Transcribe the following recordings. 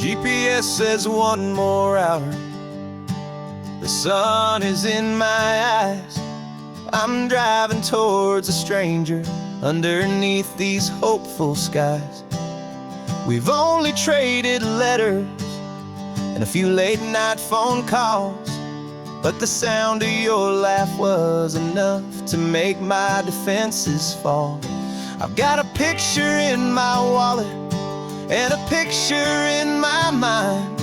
GPS says one more hour. The sun is in my eyes. I'm driving towards a stranger underneath these hopeful skies. We've only traded letters and a few late night phone calls, but the sound of your laugh was enough to make my defenses fall. I've got a picture in my wallet and a picture in my mind,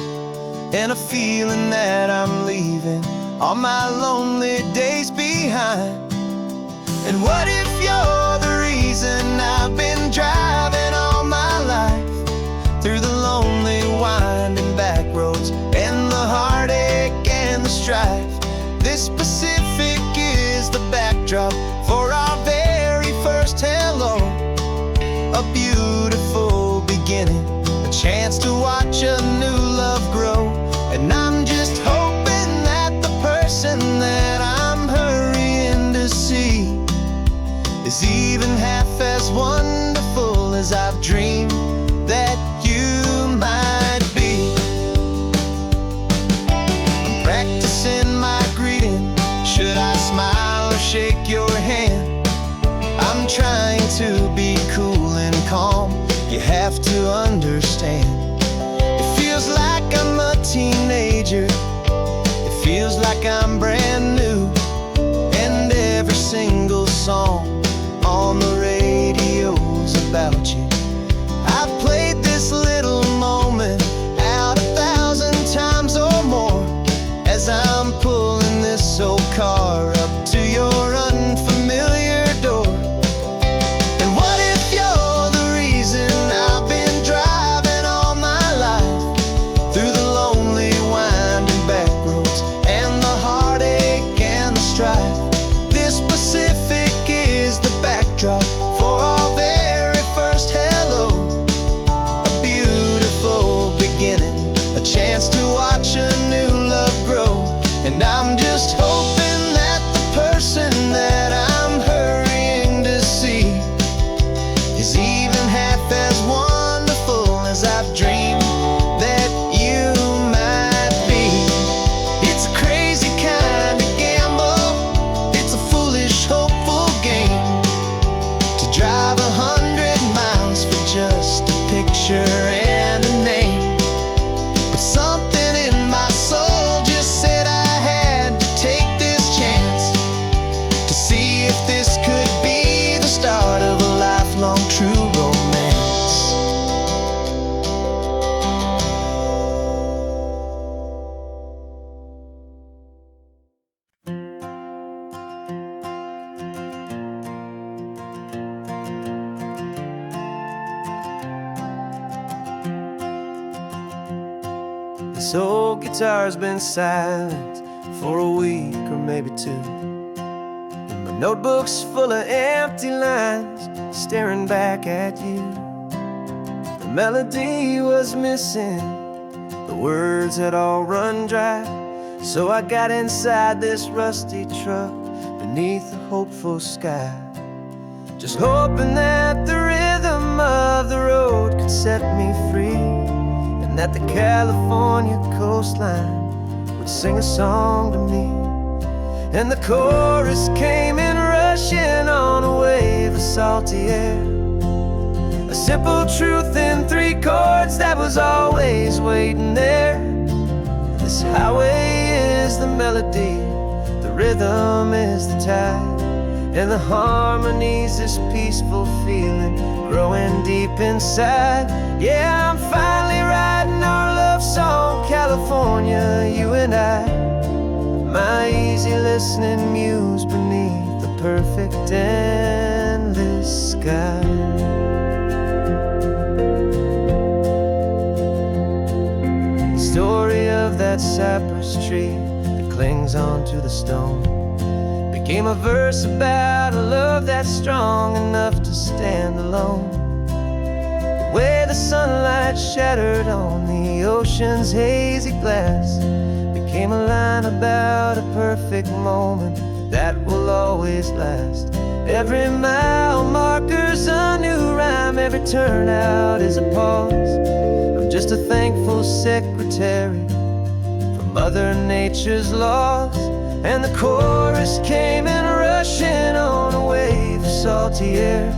and a feeling that I'm leaving all my lonely days behind. And what if you're the reason I've been driving all my life, through the lonely winding back roads and the heartache and the strife? This Pacific is the backdrop for our very first hello. A beautiful beginning, a chance to watch a new love grow. And I'm just hoping that the person that I'm hurrying to see is even half as wonderful as I've dreamed that you might be. I'm practicing my greeting. Should I smile or shake your hand? I'm trying to be cool and calm. You have to understand. It feels like I'm a teenager. It feels like I'm brand new. And every single song on the radio's about you. I've played this little moment out 1,000 times or more, as I'm pulling this old car up to your unfamiliar door. And what if you're the reason I've been driving all my life, through the lonely winding back roads and the heartache and the strife? This Pacific is the backdrop for our very first hello. A beautiful beginning, a chance to watch a new love grow. And I'm just hoping that the person that I'm hurrying to see is even half as wonderful as I've dreamed that you might be. It's a crazy kind of gamble. It's a foolish, hopeful game to drive 100 miles for just a picture and a name. But something in my soul just said I had to take this chance to see if this could be the start of a lifelong true romance. This old guitar's been silent for a week or maybe two, and my notebook's full of empty lines staring back at you. The melody was missing, the words had all run dry, so I got inside this rusty truck beneath the hopeful sky, just hoping that the rhythm of the road could set me free, and that the California coastline would sing a song to me. And the chorus came in rushing on a wave of salty air, a simple truth in 3 chords that was always waiting there. This highway is the melody, the rhythm is the tide, and the harmony's this peaceful feeling growing deep inside. Yeah, I'm finally writing our love song, California, you and I, my easy listening muse beneath the perfect endless sky. The story of that cypress tree that clings onto the stone became a verse about a love that's strong enough to stand alone. The way the sunlight shattered on the ocean's hazy glass became a line about a perfect moment that will always last. Every mile marker's a new rhyme, every turnout is a pause. I'm just just a thankful secretary for Mother Nature's laws. And the chorus came in rushing on a wave of salty air,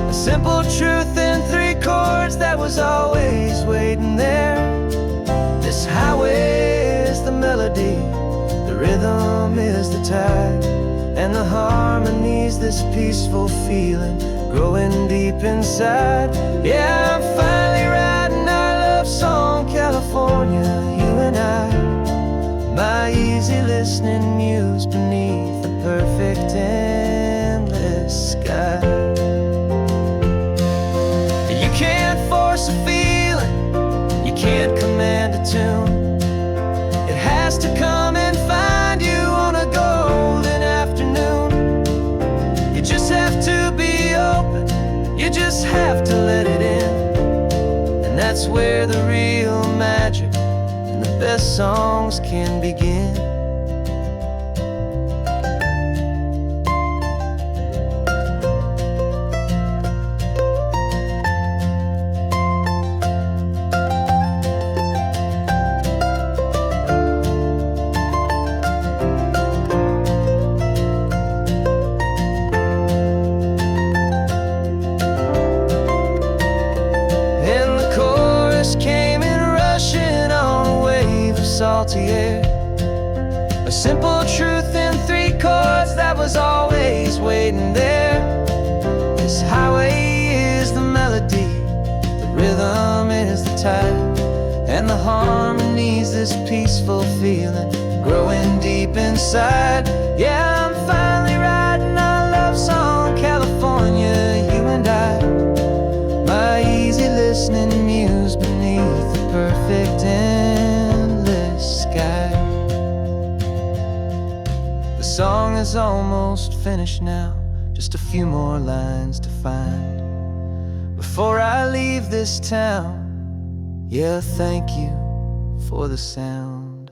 a simple truth in 3 chords that was always waiting there. This highway is the melody, the rhythm is the tide, and the harmony's this peaceful feeling growing deep inside. Yeah, I'm finally writing our love song, California, you and I. My easy listening muse beneath the perfect endless sky. You can't force a feeling, you can't command a tune. It has to come and find you on a golden afternoon. You just have to be open, you just have to let it in. And that's where the real magic and the best songs can begin. Salty air, a simple truth in 3 chords that was always waiting there. This highway is the melody, the rhythm is the tide, and the harmony's this peaceful feeling growing deep inside. Yeah, I'm finally writing our love song, California, you and I. My easy listening muse beneath the perfect sky. The song is almost finished now, just a few more lines to find before I leave this town. Yeah, thank you for the sound.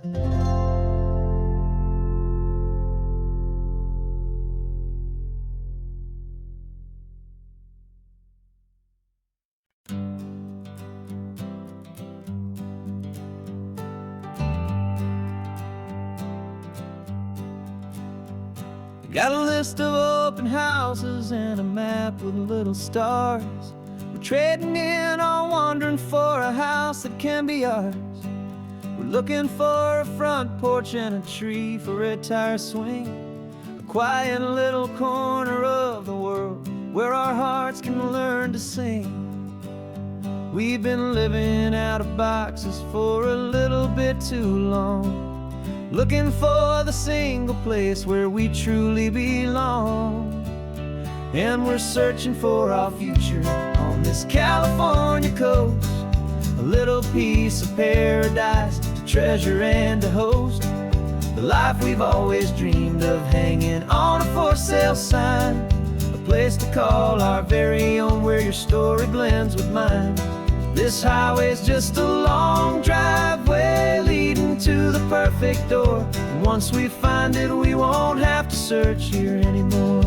Got a list of open houses and a map with little stars. We're trading in or wandering for a house that can be ours. We're looking for a front porch and a tree for a tire swing, a quiet little corner of the world where our hearts can learn to sing. We've been living out of boxes for a little bit too long, looking for the single place where we truly belong. And we're searching for our future on this California coast, a little piece of paradise to treasure and to host, the life we've always dreamed of hanging on a for sale sign, a place to call our very own where your story blends with mine. This highway's just a long driveway leading to the perfect door, and once we find it we won't have to search here anymore.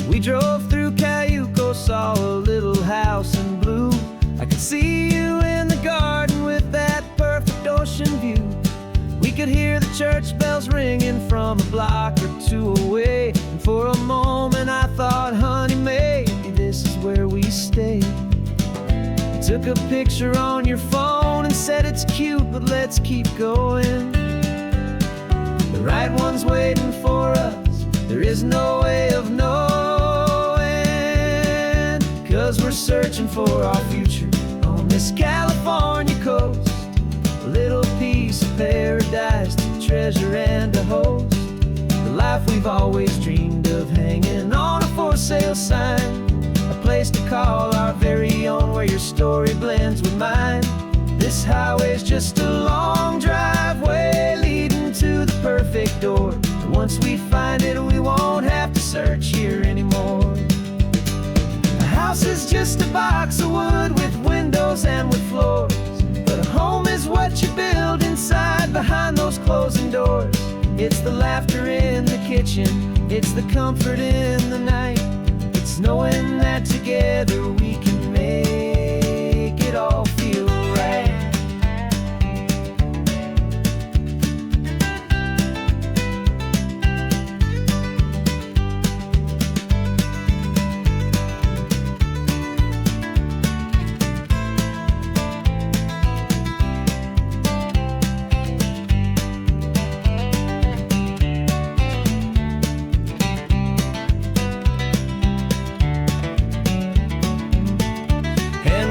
We drove through Cayuco, saw a little house in blue. I could see you in the garden with that perfect ocean view. We could hear the church bells ringing from a block or 2 away, and for a moment I thought, honey, maybe this is where we stay. You took a picture on your phone and said it's cute, but let's keep going. The right one's waiting for us, there is no way of knowing, 'cause we're searching for our future on this California coast, a little piece of paradise to treasure and to host, the life we've always dreamed of hanging on a for sale sign, a place to call our very own where your story blends with mine. This highway's just a long driveway leading to the perfect door, and once we find it we won't have to search here anymore. A house is just a box of wood with windows and with floors, but a home is what you build inside behind those closing doors. It's the laughter in the kitchen, it's the comfort in the night, the It's knowing that together we can make it all feel right.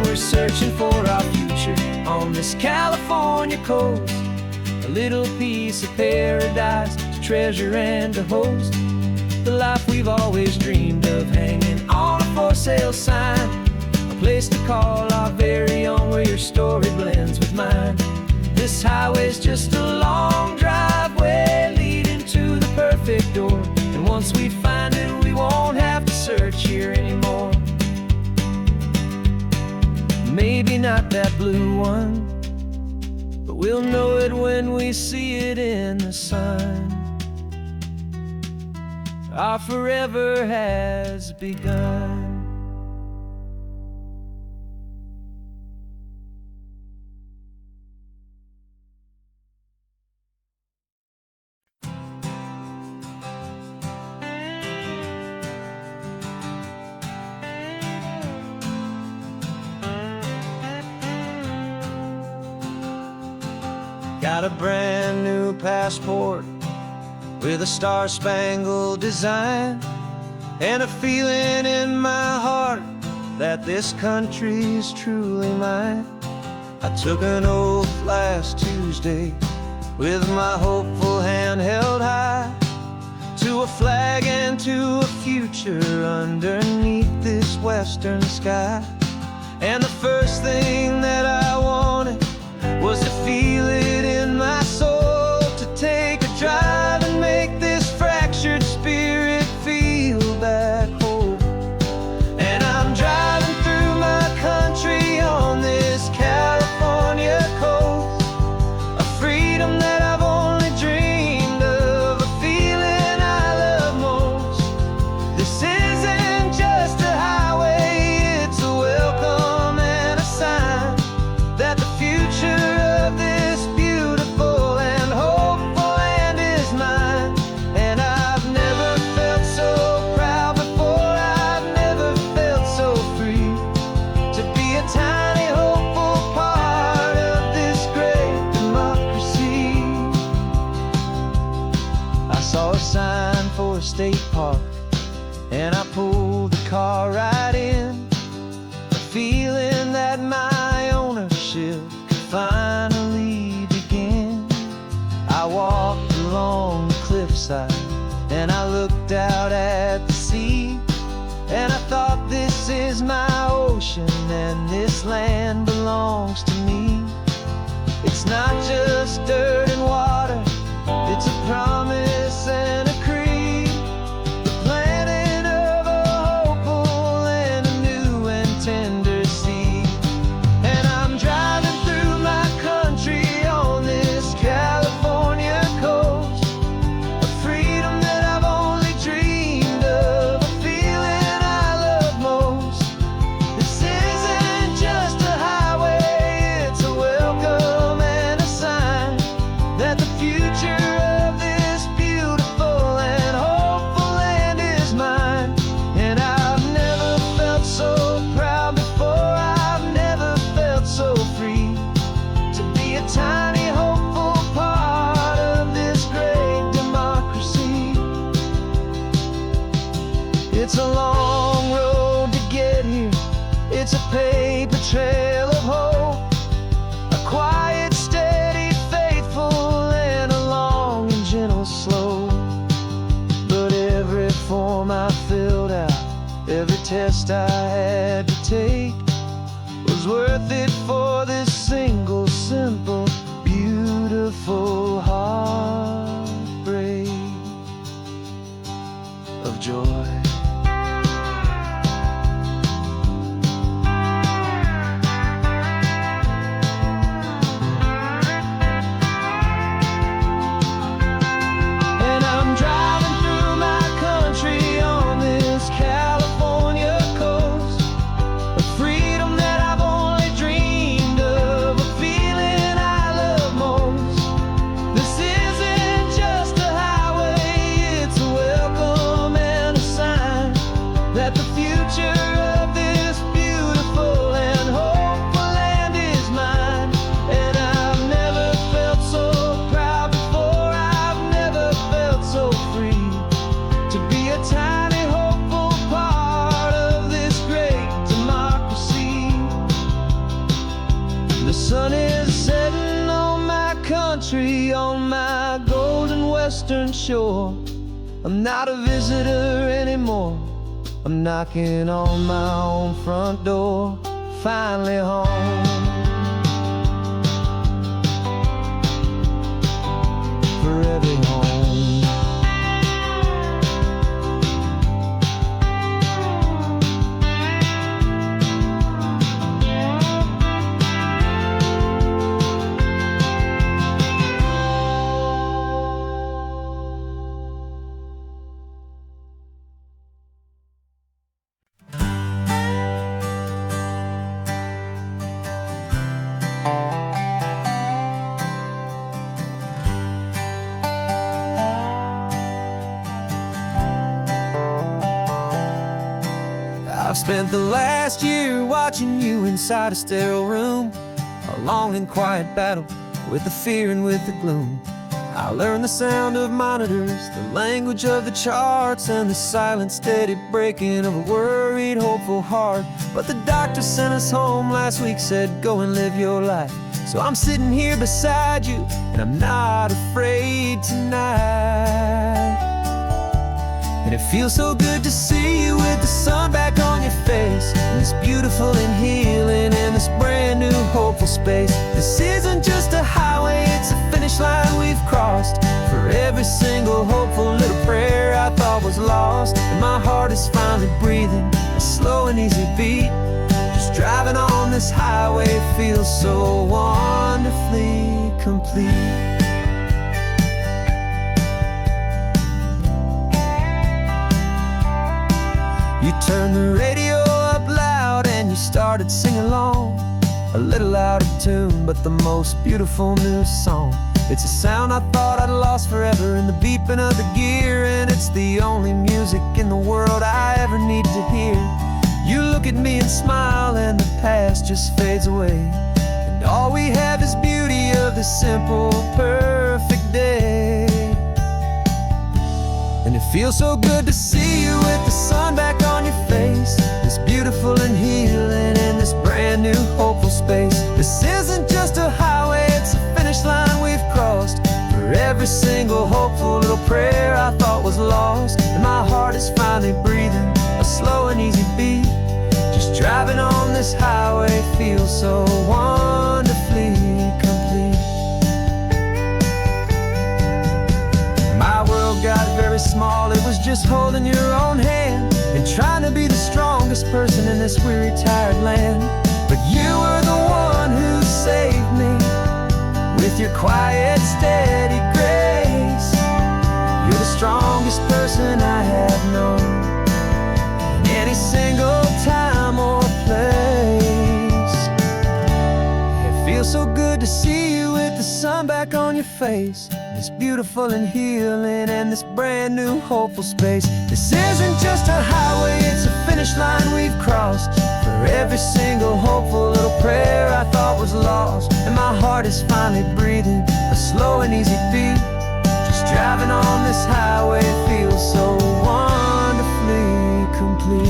We're searching for our future on this California coast, a little piece of paradise to treasure and to host, the life we've always dreamed of, hanging on a for sale sign, a place to call our very own, where your story blends with mine. This highway's just a long driveway leading to the perfect door, and once we find it we won't have to search here anymore. Maybe not that blue one, but we'll know it when we see it in the sun. Our forever has begun. Got a brand new passport with a star-spangled design, and a feeling in my heart that this country's truly mine. I took an oath last Tuesday with my hopeful hand held high, to a flag and to a future underneath this western sky. And the first thing that I wanted was to feel it in my soul, to take a drive and make this fractured spirit feel back home. And I'm driving through my country on this California coast, a freedom that I've only dreamed of, a feeling I love most. This isn't just a highway, it's a welcome and a sign that the future of this beautiful and hopeful land is mine. And I've never felt so proud before, I've never felt so free, to be a tiny hopeful part of this great democracy. I saw a sign for a state park, and I pulled the car right in, a feeling that my ownership could finally begin. I walked along the cliffside and I looked out at the sea, and I thought, this is my ocean and this land belongs to me. It's not just dirt and water, it's a promise and a creed, the planting of a hopeful and a new and tender seed. And I'm driving through my country on this California coast, a freedom that I've only dreamed of, a feeling I love most. This isn't just a highway, it's a welcome and a sign that the future of this beautiful and hopeful land is mine. And I've never felt so proud before, I've never felt so free, to be a tiny hopeful part of this great democracy. It's a long road to get here, it's a paper trail of hope, a quiet, steady, faithful, and a long and gentle slope. But every form I filled out, every test I had to take, was worth it for this single, simple, beautiful heartbreak of joy. And I'm driving through my country on this California shore. I'm not a visitor anymore. I'm knocking on my own front door. Finally home. Forever home. I've spent the last year watching you inside a sterile room, a long and quiet battle with the fear and with the gloom. I learned the sound of monitors, the language of the charts, and the silent, steady breaking of a worried, hopeful heart. But the doctor sent us home last week, said, go and live your life. So I'm sitting here beside you, and I'm not afraid tonight. And it feels so good to see you with the sun back on your face, and this beautiful and healing in this brand new hopeful space. This isn't just a highway, it's a finish line we've crossed. For every single hopeful little prayer I thought was lost, and my heart is finally breathing a slow and easy beat. Just driving on this highway feels so wonderfully complete. You turned the radio up loud and you started singing along, a little out of tune, but the most beautiful new song. It's a sound I thought I'd lost forever in the beeping of the gear, and it's the only music in the world I ever need to hear. You look at me and smile, and the past just fades away, and all we have is beauty of this simple, perfect day. And it feels so good to see you with the sun back on your face, this beautiful and healing in this brand new hopeful space. This isn't just a highway, it's a finish line we've crossed. For every single hopeful little prayer I thought was lost, and my heart is finally breathing a slow and easy beat. Just driving on this highway feels so wonderfully complete. My world got very small, it was just holding your own hand and trying to be the strongest person in this weary, tired land. But you were the one who saved me with your quiet, steady grace. You're the strongest person I have known in any single time or place. It feels so good to see you with the sun back on your face, this beautiful and healing and this brand new hopeful space. This isn't just a highway, it's a finish line we've crossed. For every single hopeful little prayer I thought was lost, and my heart is finally breathing a slow and easy beat. Just driving on this highway feels so wonderfully complete.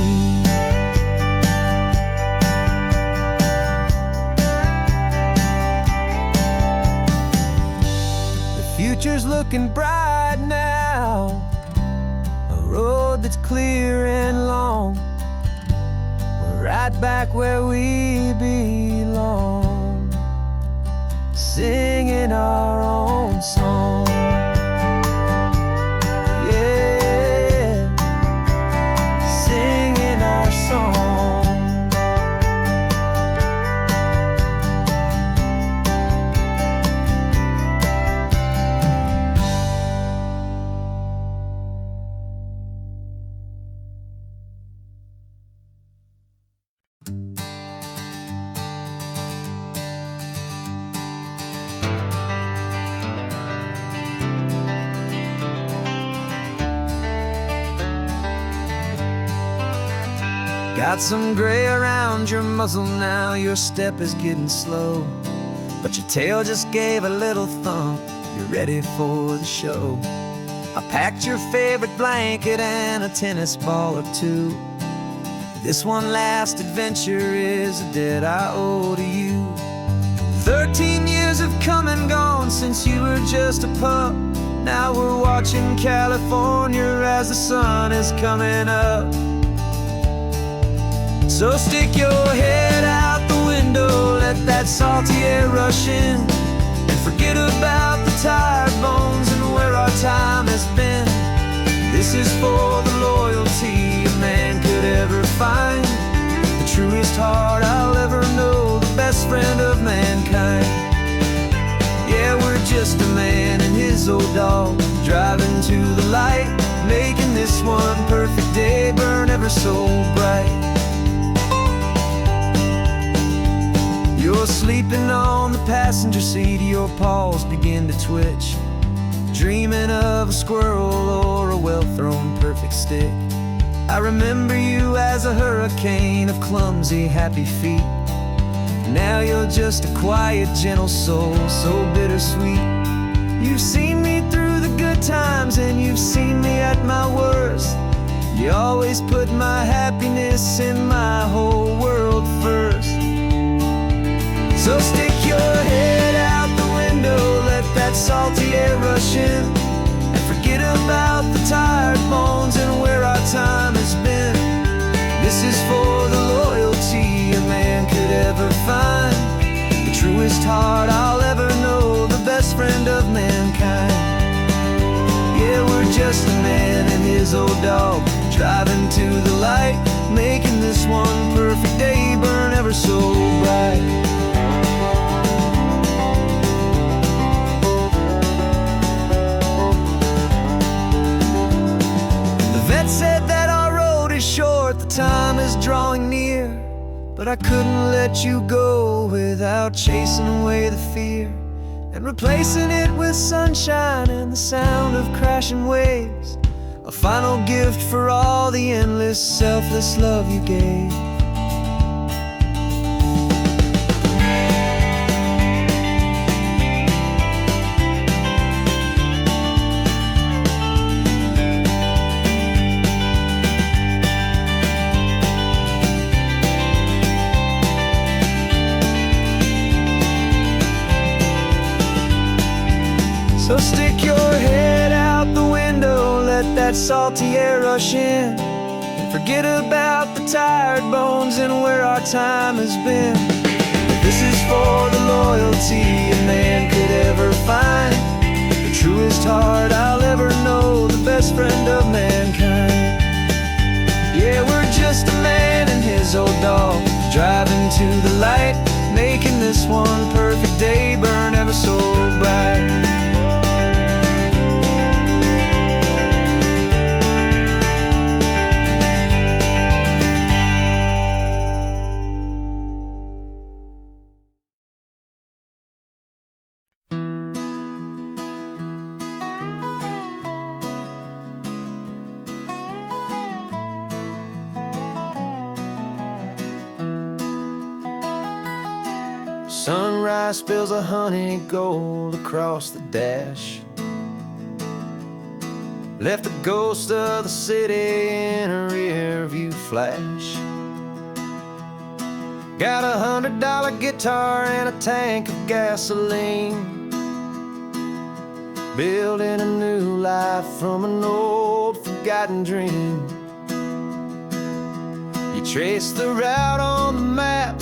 Future's looking bright now, a road that's clear and long. We're right back where we belong, singing our own song. Yeah, singing our song. Got some gray around your muzzle now, your step is getting slow, but your tail just gave a little thump, you're ready for the show. I packed your favorite blanket and a tennis ball or two. This one last adventure is a debt I owe to you. 13 years have come and gone since you were just a pup, Now we're watching California as the sun is coming up. So stick your head out the window, let that salty air rush in, and forget about the tired bones and where our time has been. This is for the loyalty a man could ever find, the truest heart I'll ever know, the best friend of mankind. Yeah, we're just a man and his old dog, driving to the light, making this one perfect day burn ever so bright. You're sleeping on the passenger seat, your paws begin to twitch, dreaming of a squirrel or a well-thrown perfect stick. I remember you as a hurricane of clumsy, happy feet. Now you're just a quiet, gentle soul, so bittersweet. You've seen me through the good times and you've seen me at my worst. You always put my happiness in my whole world first. So stick your head out the window, let that salty air rush in, and forget about the tired bones and where our time has been. This is for the loyalty a man could ever find, the truest heart I'll ever know, the best friend of mankind. Yeah, we're just a man and his old dog, driving to the light, making this one perfect day burn ever so bright. Said that our road is short, the time is drawing near, but I couldn't let you go without chasing away the fear and replacing it with sunshine and the sound of crashing waves, a final gift for all the endless, selfless love you gave. So stick your head out the window, let that salty air rush in, and forget about the tired bones and where our time has been. This is for the loyalty a man could ever find, the truest heart I'll ever know, the best friend of mankind. Yeah, we're just a man and his old dog, driving to the light, making this one perfect day burn ever so bright. Sunrise spills a honey gold across the dash, left the ghost of the city in a rear view flash. Got $100 guitar and a tank of gasoline, building a new life from an old forgotten dream. You trace the route on the map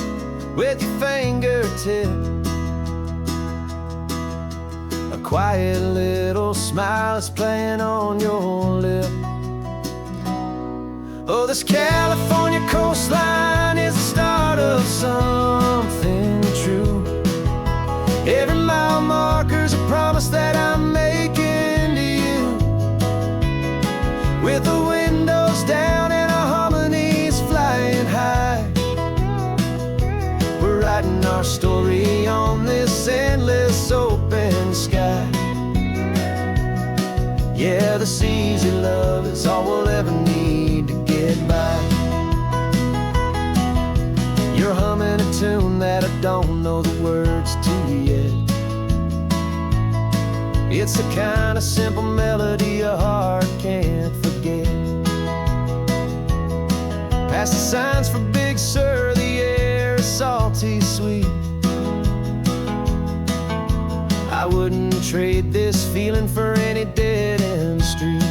with your fingertip, a quiet little smile is playing on your lip. Oh, this California coastline is the start of something true. Every mile marker's a promise that I'm making to you, with the windows down and our harmonies flying high. Writing our story on this endless open sky. Yeah, this easy love is all we'll ever need to get by. You're humming a tune that I don't know the words to yet. It's the kind of simple melody a heart can't forget. Past the signs for Big Sur, the air is salty sweet. I wouldn't trade this feeling for any dead-end street.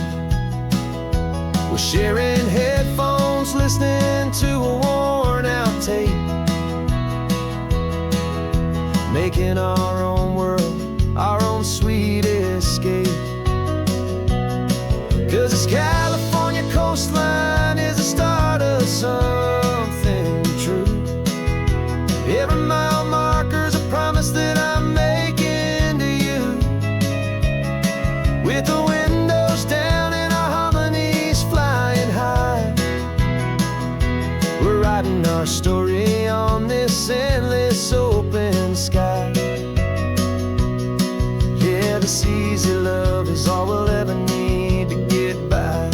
We're sharing headphones, listening to a worn-out tape, making our own world, our own sweet escape. 'Cause this California coastline is the start of something true. Every mile marker's a promise that I'm making to you. With the windows down and our harmonies flying high, we're writing our story on this endless open sky. Yeah, this easy love is all we'll ever need to get by.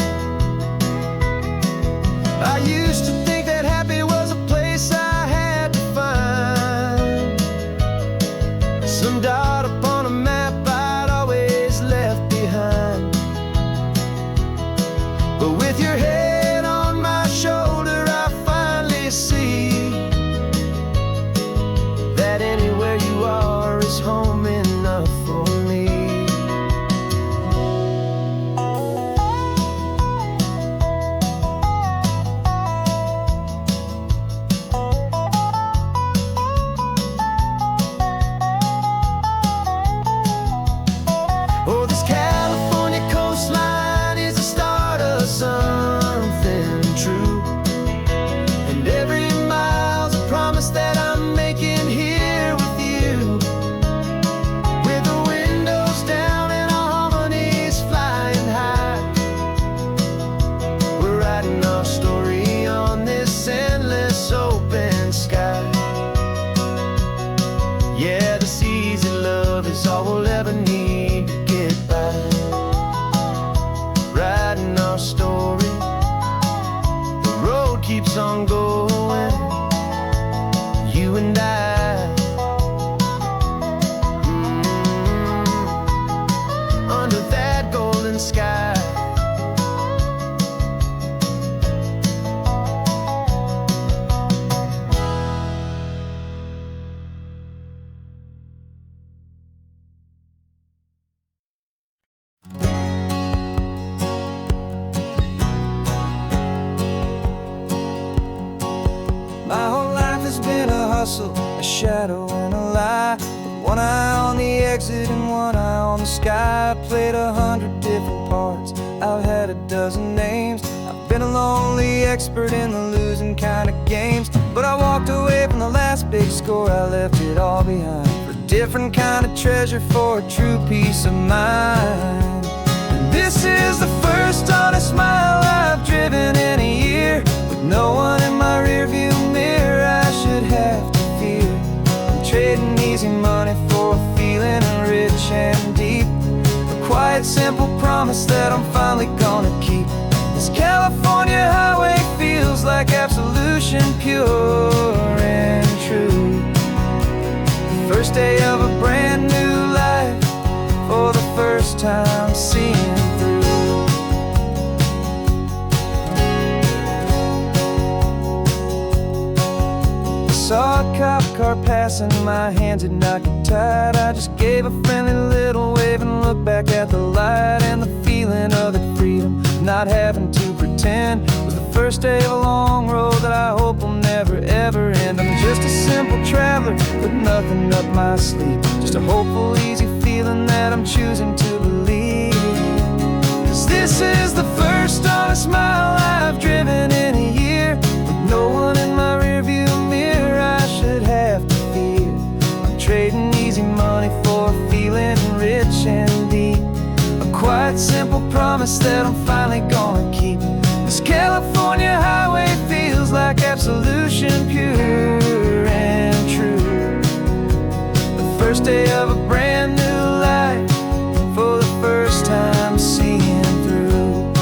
I used to think that happy was a place I had to find, some dot upon a map I'd always left behind. But with your head on my shoulder, I finally see that anywhere you are is home enough for me. Oh, this California coastline is the start of something true. And every mile's a promise that I'm making here with you. With the windows down and our harmonies flying high, we're writing our story on this endless open sky. Yeah, this easy love is all we'll ever need to get by. Writing our story, the road keeps on going, you and I. Under that golden sky. My whole life has been a hustle, a shadow and a lie, with one eye on the exit and one eye on the sky. I played 100 different parts, I've had a dozen names. I've been a lonely expert in the losing kind of games, but I walked away from the last big score, I left it all behind for a different kind of treasure, for a true peace of mind. And this is the first honest mile I've driven in a year, with no one in my rearview mirror I should have to fear. I'm trading easy money for a feeling rich and deep, a quiet simple promise that I'm finally gonna keep. This California highway feels like absolution, pure and true. The first day of a brand new life, for the first time seeing through. Saw a cop car passing, my hands had not got tied. I just gave a friendly little wave and looked back at the light, and the feeling of that freedom, not having to pretend, was the first day of a long road that I hope will never ever end. I'm just a simple traveler with nothing up my sleeve, just a hopeful, easy feeling that I'm choosing to believe. 'Cause this is the first honest mile I've driven in a year, with no one in my rearview mirror I should have to fear. I'm trading easy money for a feeling rich and deep, a quiet simple promise that I'm finally gonna keep. This California highway feels like absolution, pure and true. The first day of a brand new life, for the first time seeing through.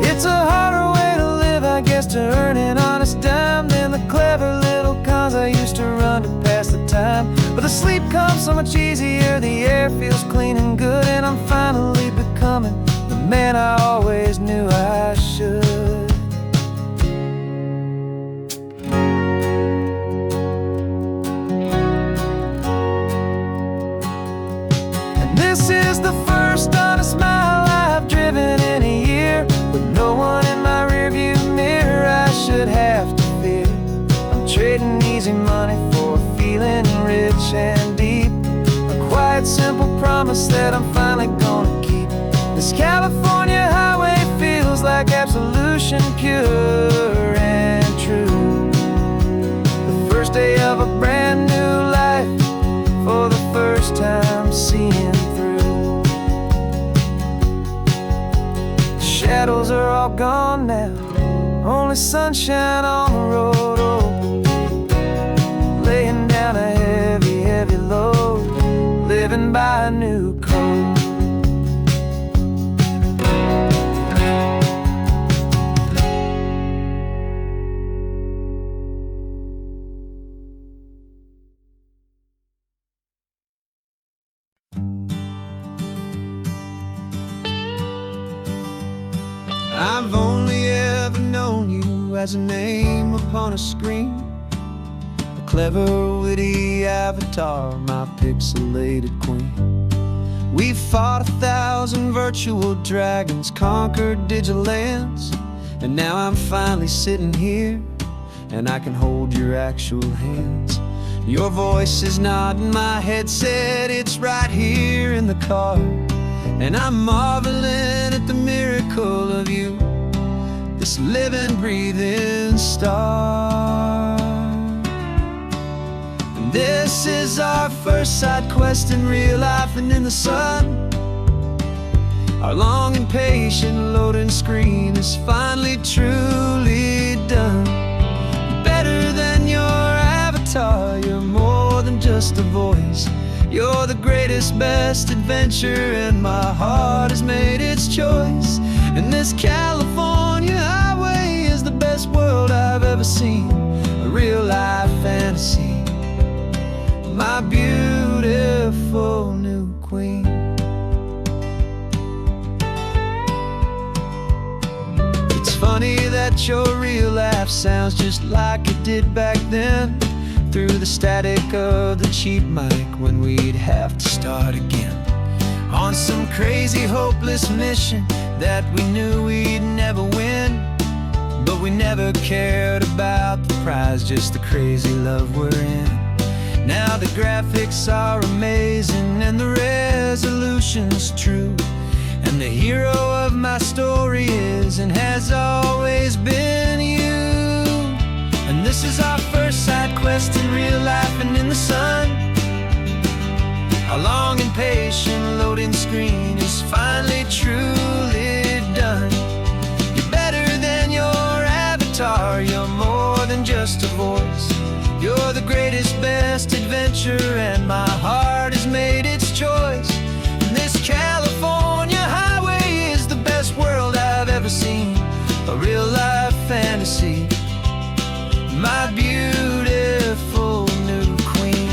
It's a harder way to live, I guess, to earn an honest dime than the clever little cons I used to run to pass the time. But the sleep comes so much easier, the air feels clean and good, and I'm finally becoming the man I always knew I should. that I'm finally gonna keep. This California highway feels like absolution, pure and true. The first day of a brand new life, for the first time seeing through. The shadows are all gone now, only sunshine on the road. Oh, laying down a heavy, heavy load, living by a new code. I've only ever known you as a name upon a screen, a clever, witty avatar, my pixelated queen. We've fought 1,000 virtual dragons, conquered digital lands, and now I'm finally sitting here, and I can hold your actual hands. Your voice is not in my headset, it's right here in the car, and I'm marveling at the miracle of you, this living, breathing star. And this is our first side quest in real life and in the sun. Our long and patient loading screen is finally truly done. Better than your avatar, you're more than just a voice. You're the greatest, best adventure, and my heart has made its choice. And this California highway is the best world I've ever seen, a real life fantasy, my beautiful new queen. It's funny that your real life sounds just like it did back then, through the static of the cheap mic when we'd have to start again, on some crazy hopeless mission that we knew we'd never win. But we never cared about the prize, just the crazy love we're in. Now the graphics are amazing and the resolution's true, and the hero of my story is and has always been you. And this is our first side quest in real life and in the sun. Our long and patient loading screen is finally truly done. You're better than your avatar, you're more than just a voice. You're the greatest, best adventure, and my heart has made its choice. And this California highway is the best world I've ever seen, a real life fantasy, my beautiful new queen.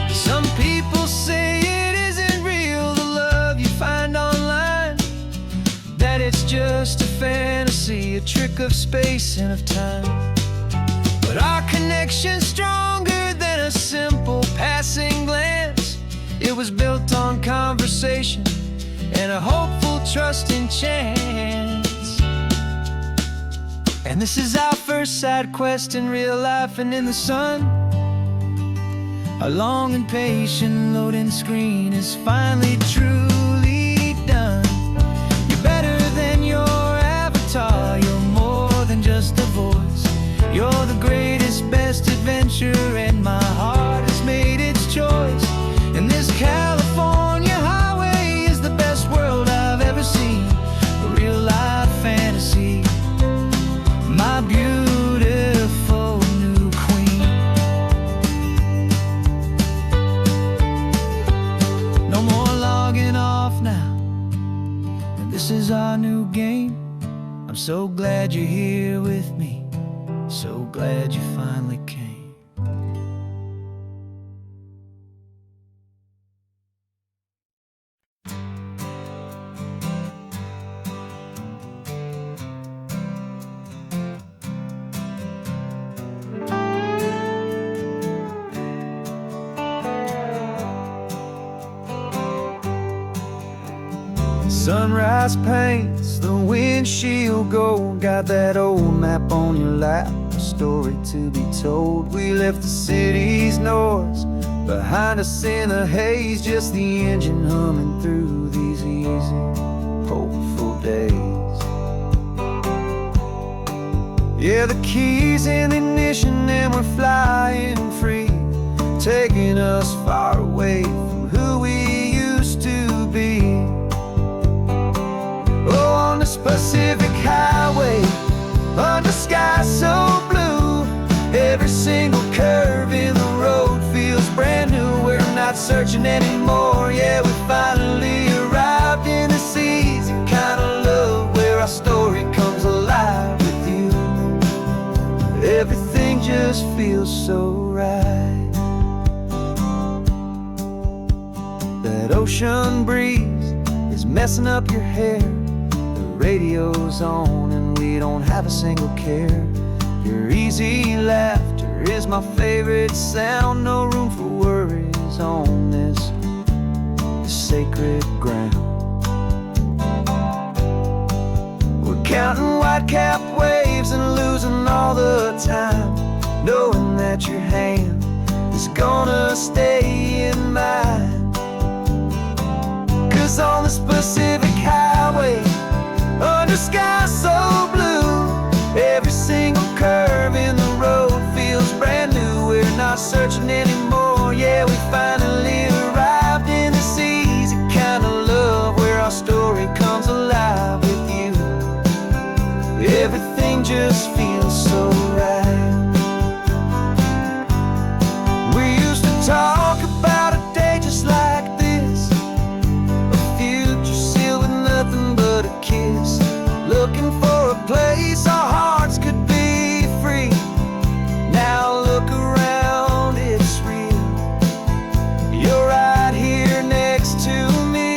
Some people say it isn't real, the love you find online, that it's just a fantasy, a trick of space and of time. But our connection's stronger than a simple passing glance. It was built on conversation and a hopeful, trusting chance. And this is our first side quest in real life and in the sun. Our long and patient loading screen is finally truly done. You're better than your avatar, you're more than just a voice. You're the greatest, best adventure, and my heart has made its choice. And this California highway is the best world I've ever seen, a real life fantasy, my beautiful new queen. No more logging off now, and this is our new game. I'm so glad you're here with me, so glad you finally came. Sunrise paints the windshield gold, got that old map on your lap, story to be told. We left the city's noise behind us in the haze, just the engine humming through these easy, hopeful days. Yeah, the keys in the ignition and we're flying free, taking us far away from who we used to be. Oh, on this Pacific highway, under skies so blue, every single curve in the road feels brand new. We're not searching anymore, yeah, we finally arrived in this easy kind of love where our story comes alive with you. Everything just feels so right. That ocean breeze is messing up your hair, the radio's on and we don't have a single care. Your easy laughter is my favorite sound, no room for worries on this sacred ground. We're counting white-capped waves and losing all the time, knowing that your hand is gonna stay in mine. 'Cause on this Pacific highway, under skies so blue, every single curve in the road feels brand new. We're not searching anymore, yeah, we finally arrived in this easy kind of love where our story comes alive with you. Everything just feels so right. We used to talk about a day just like this, a future sealed with nothing but a kiss, looking for a place our hearts could be free. Now look around, it's real. You're right here next to me.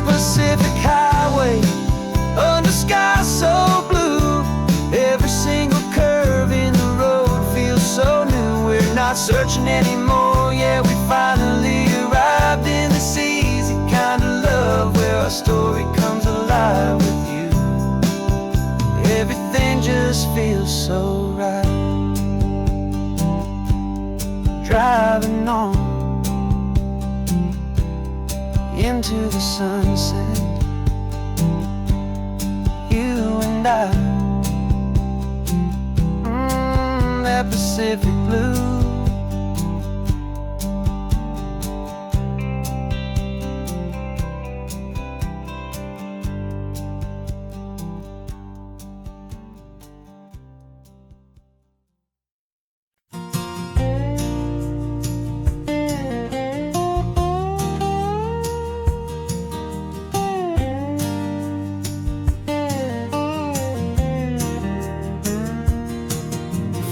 Pacific highway, under skies so blue, every single curve in the road feels so new. We're not searching anymore, yeah, we finally arrived in this easy kind of love where our story comes alive with you. Everything just feels so right. Driving on into the sunset, you and I, that Pacific blue.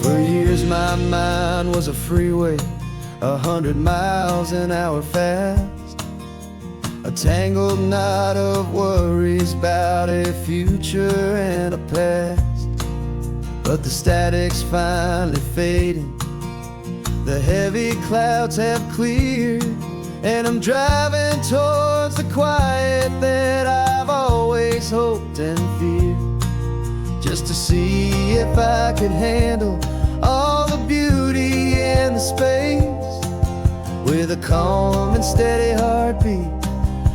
For years my mind was a freeway, 100 miles an hour fast, a tangled knot of worries about a future and a past. But the static's finally fading, the heavy clouds have cleared, and I'm driving towards the quiet that I've always hoped and feared, just to see if I could handle all the beauty and the space, with a calm and steady heartbeat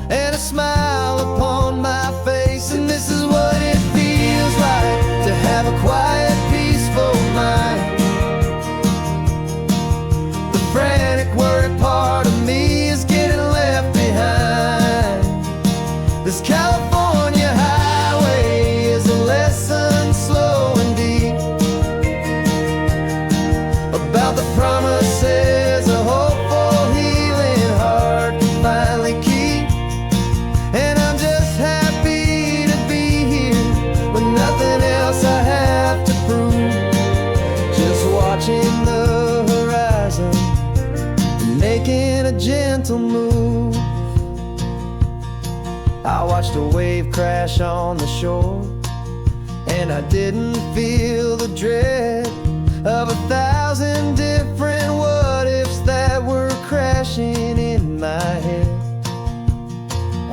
and a smile upon my face. And this is what it feels like to have a quiet, peaceful mind. The frantic, worried part of me is getting left behind. This California highway is a lesson slow and deep about the promises a hopeful, healing heart can finally keep. And I'm just happy to be here with nothing else I have to prove, just watching the horizon and making a gentle move. I watched a wave crash on the shore, and I didn't feel the dread of 1,000 different what-ifs that were crashing in my head.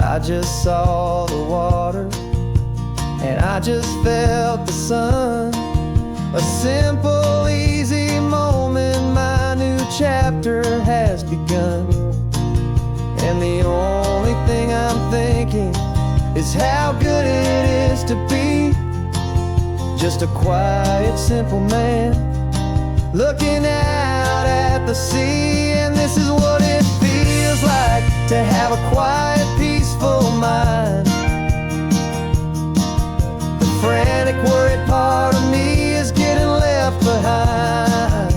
I just saw the water, and I just felt the sun. A simple, easy moment, my new chapter has begun. And the only thing I'm thinking is how good it is to be just a quiet, simple man looking out at the sea. And this is what it feels like to have a quiet, peaceful mind. The frantic, worried part of me is getting left behind.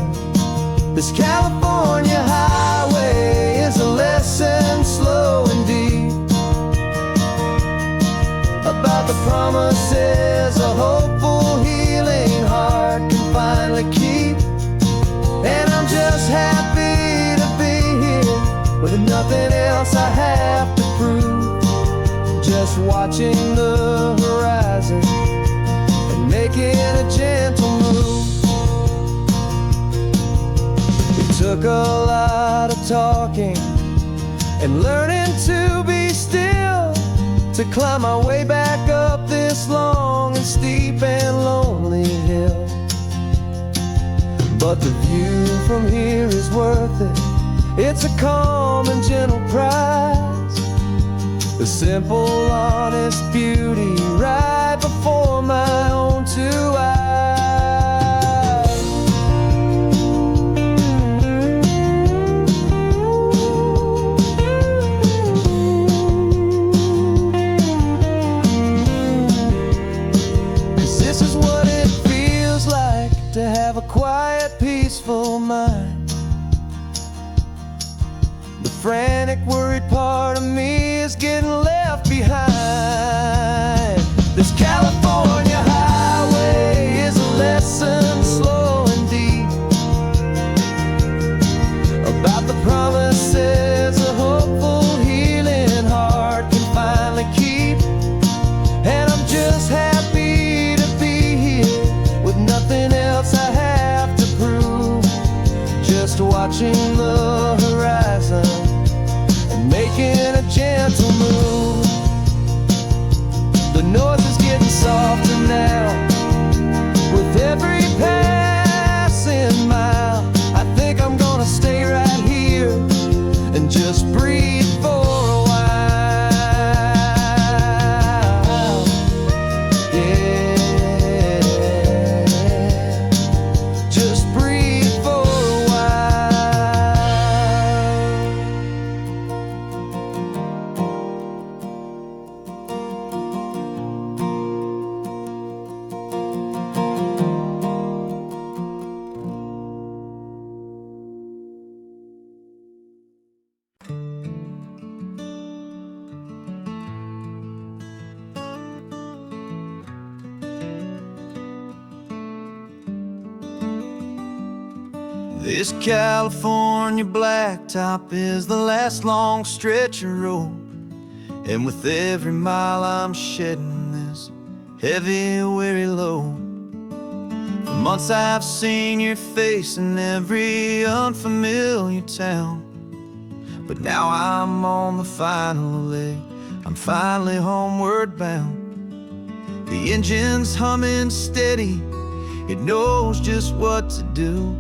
This California highway is a lesson, slow and deep, about the promises a hopeful, healing heart can finally keep. And I'm just happy to be here with nothing else I have to prove, just watching the horizon and making a gentle move. It took a lot of talking and learning to be still to climb my way back up this long and steep and lonely hill. But the view from here is worth it. It's a calm and gentle prize, the simple, honest beauty right before my own two eyes. 'Cause this is what it feels like to have a quiet, peaceful mind. The frantic, worried part of me is getting left behind. This California highway is a lesson, slow and deep, about the promises a hopeful, healing heart can finally keep. And I'm just happy to be here with nothing else I have to prove, just watching the horizon and making a gentle move. The noise is getting softer now with every passing mile. I think I'm gonna stay right here and just breathe for a while. Yeah, just breathe for a while. This California blacktop is the last long stretch of road, and with every mile I'm shedding this heavy, weary load. For months I've seen your face in every unfamiliar town, but now I'm on the final leg, I'm finally homeward bound. The engine's humming steady, it knows just what to do.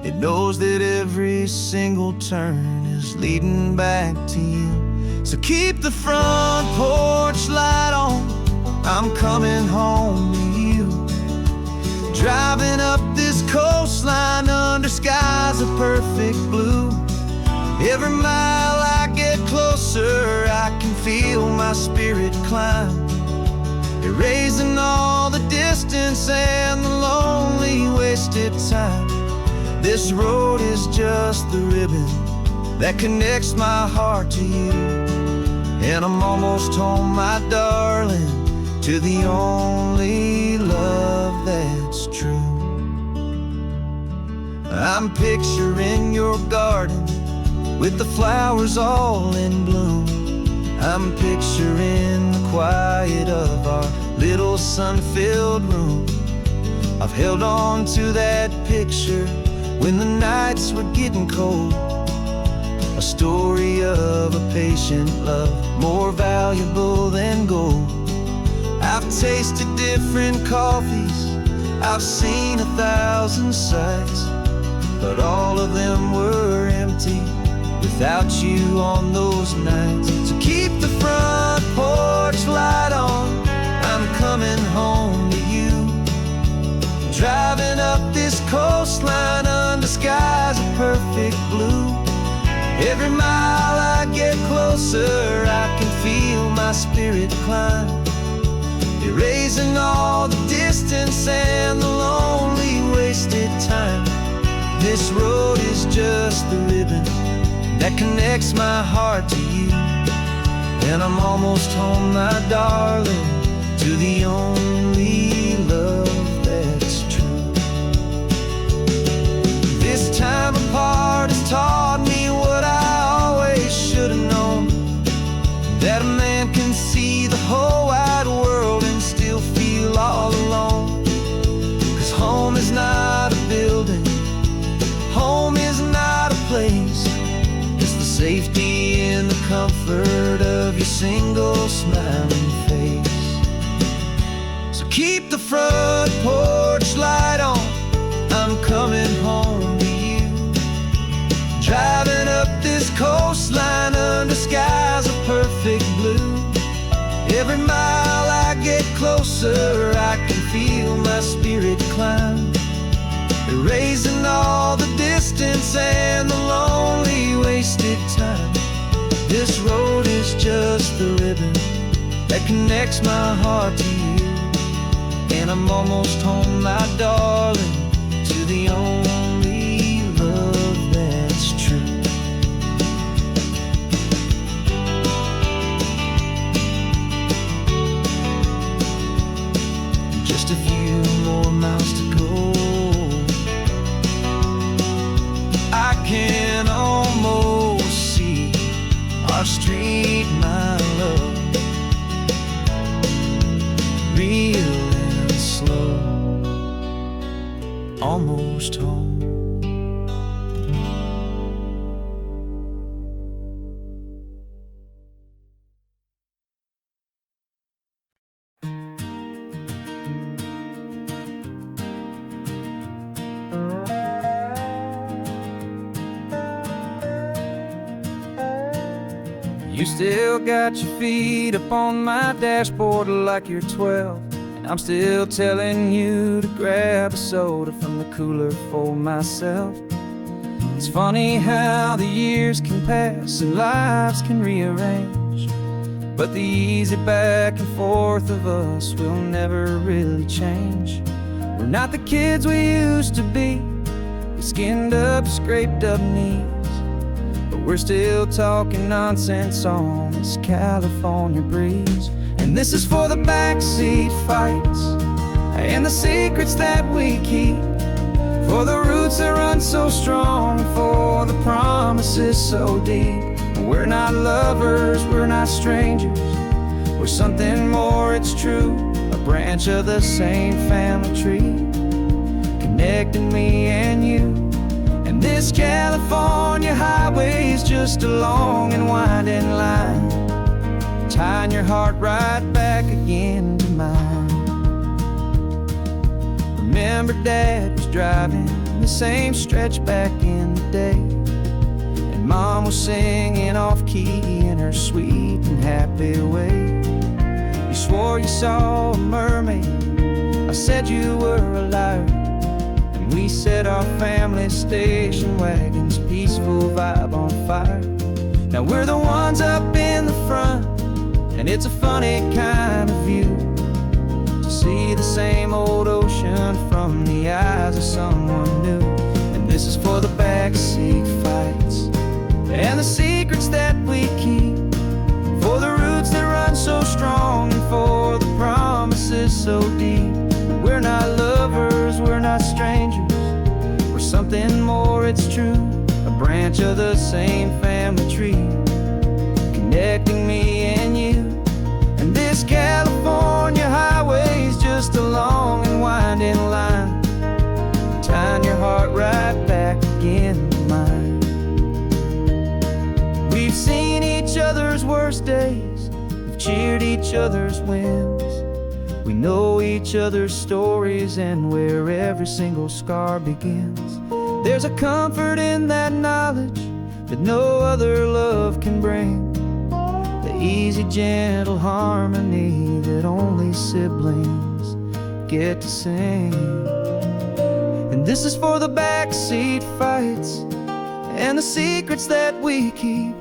It knows that every single turn is leading back to you. So keep the front porch light on, I'm coming home to you. Driving up this coastline under skies of perfect blue. Every mile I get closer, I can feel my spirit climb, erasing all the distance and the lonely wasted time. This road is just the ribbon that connects my heart to you, and I'm almost home, my darling, to the only love that's true. I'm picturing your garden with the flowers all in bloom. I'm picturing the quiet of our little sun-filled room. I've held on to that picture when the nights were getting cold. A story of a patient love, more valuable than gold. I've tasted different coffees, I've seen 1,000 sights, but all of them were empty without you on those nights. So keep the front porch light on, I'm coming home to you. Driving up this coastline under skies of perfect blue. Every mile I get closer, I can feel my spirit climb, erasing all the distance and the lonely wasted time. This road is just the ribbon that connects my heart to you. And I'm almost home, my darling, to the only love that's true. This time apart has taught me what I always should have known, that a man can see the whole wide world and still feel all alone. 'Cause home is not a building, home is not a place, it's the safety and the comfort of your single smiling face. So keep the front porch light on, I'm coming home to you. Driving up this coastline under skies of perfect blue. Every mile I get closer, I can feel my spirit climb, erasing all the distance and the lonely wasted time. This road is just the ribbon that connects my heart to you. And I'm almost home, my darling, to the only love that's true. Just a few more miles to go, I can almost see our street, my love, real and slow, almost home. You still got your feet up on my dashboard like you're 12, and I'm still telling you to grab a soda from the cooler for myself. It's funny how the years can pass and lives can rearrange, but the easy back and forth of us will never really change. We're not the kids we used to be, with skinned up, scraped up knees, but we're still talking nonsense on this California breeze. And this is for the backseat fights and the secrets that we keep, for the roots that run so strong, for the promises so deep. We're not lovers, we're not strangers, we're something more, it's true. A branch of the same family tree, connecting me and you. And this California highway is just a long and winding line, tying your heart right back again to mine. Remember Dad was driving the same stretch back in the day, and Mom was singing off-key in her sweet and happy way. You swore you saw a mermaid, I said you were a liar, and we set our family station wagon's peaceful vibe on fire. Now we're the ones up in the front, and it's a funny kind of view to see the same old ocean from the eyes of someone new. And this is for the backseat fights and the secrets that we keep, for the roots that run so strong and for the promises so deep. We're not lovers, we're not strangers, we're something more, it's true. A branch of the same family tree, connecting me and worst days, we've cheered each other's wins. We know each other's stories and where every single scar begins. There's a comfort in that knowledge that no other love can bring. The easy, gentle harmony that only siblings get to sing. And this is for the backseat fights and the secrets that we keep,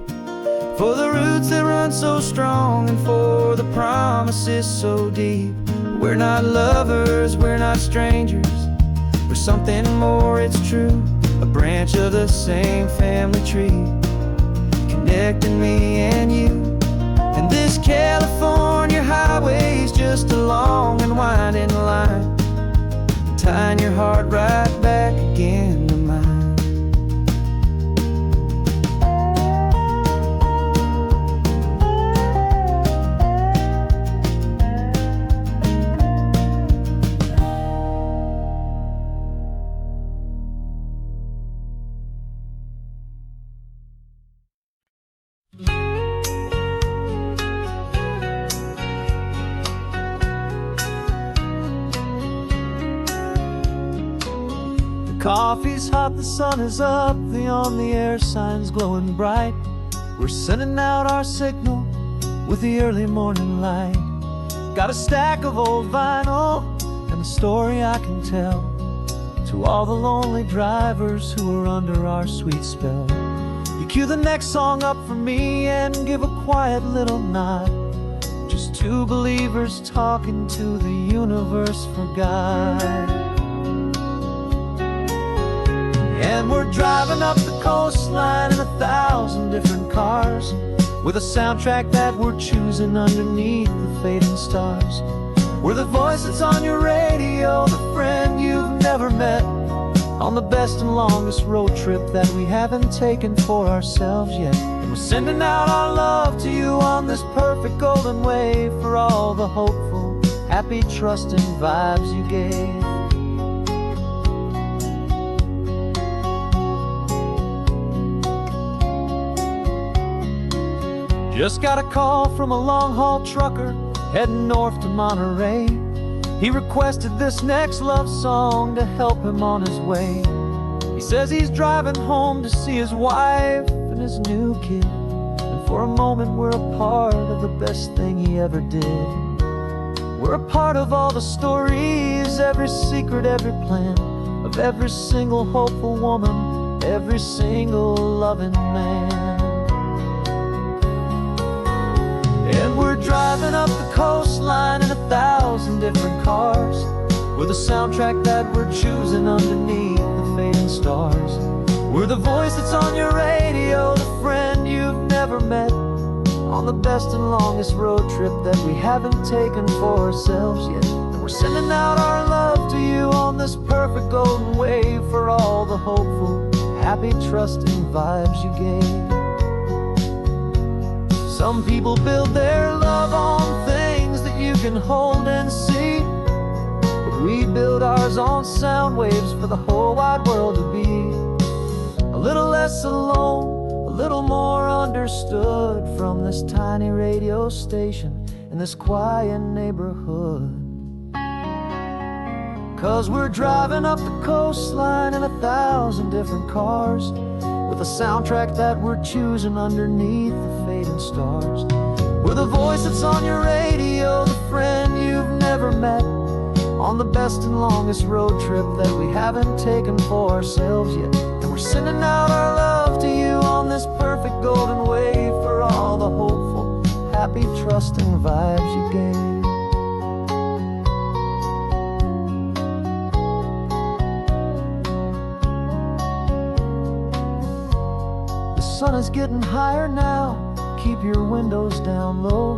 for the roots that run so strong and for the promises so deep. We're not lovers, we're not strangers, we're something more, it's true. A branch of the same family tree, connecting me and you. And this California highway's just a long and winding line, tying your heart right back again to mine. Coffee's hot, the sun is up, the on-the-air sign's glowing bright. We're sending out our signal with the early morning light. Got a stack of old vinyl and a story I can tell to all the lonely drivers who are under our sweet spell. You cue the next song up for me and give a quiet little nod. Just two believers talking to the universe for God. And we're driving up the coastline in 1,000 different cars, with a soundtrack that we're choosing underneath the fading stars. We're the voice that's on your radio, the friend you've never met, on the best and longest road trip that we haven't taken for ourselves yet. And we're sending out our love to you on this perfect golden wave, for all the hopeful, happy, trusting vibes you gave. Just got a call from a long-haul trucker heading north to Monterey. He requested this next love song to help him on his way. He says he's driving home to see his wife and his new kid, and for a moment we're a part of the best thing he ever did. We're a part of all the stories, every secret, every plan, of every single hopeful woman, every single loving man. And we're driving up the coastline in 1,000 different cars, with a soundtrack that we're choosing underneath the fading stars. We're the voice that's on your radio, the friend you've never met, on the best and longest road trip that we haven't taken for ourselves yet. And we're sending out our love to you on this perfect golden wave, for all the hopeful, happy, trusting vibes you gave. Some people build their love on things that you can hold and see, but we build ours on sound waves for the whole wide world to be a little less alone, a little more understood, from this tiny radio station in this quiet neighborhood. 'Cause we're driving up the coastline in 1,000 different cars, with a soundtrack that we're choosing underneath the fading stars. We're the voice that's on your radio, the friend you've never met, on the best and longest road trip that we haven't taken for ourselves yet. And we're sending out our love to you on this perfect golden wave, for all the hopeful, happy, trusting vibes you gave. The sun is getting higher now, keep your windows down low.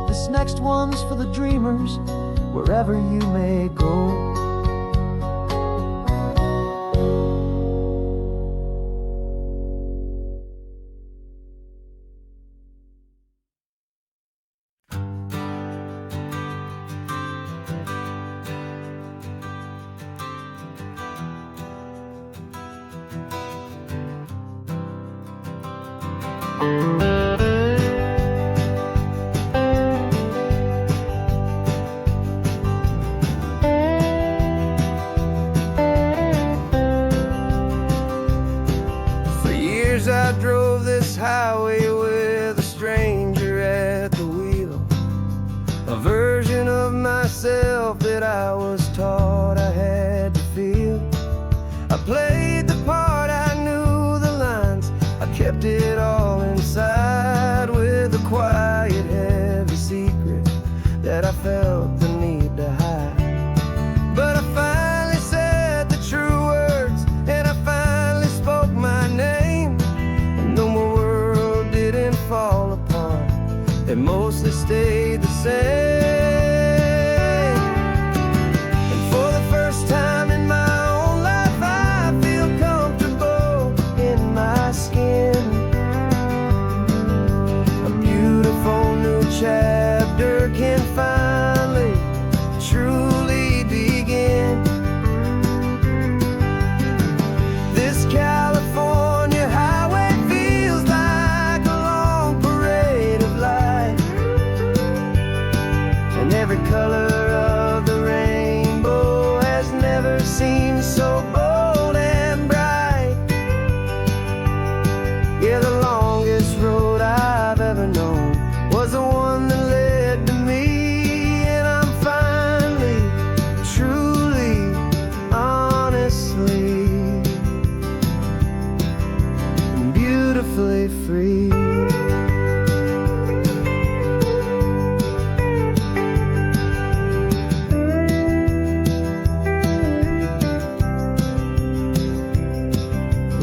This next one's for the dreamers, wherever you may go. I drove this highway with a stranger at the wheel, a version of myself that I was taught I had to feel. I played the part, I knew the lines, I kept it all inside with a quiet, heavy secret that I felt the need to hide. But I finally said the true words, and I finally spoke my name, and though my world didn't fall apart, it mostly stayed the same. And for the first time in my own life, I feel comfortable in my skin. A beautiful new chapter can finally truly begin. This California highway feels like a long parade of light, and every color of the rainbow has never seemed so bold and bright. Yeah, the longest road I've ever known was the one that led to me, and I'm finally, truly, honestly, and beautifully free.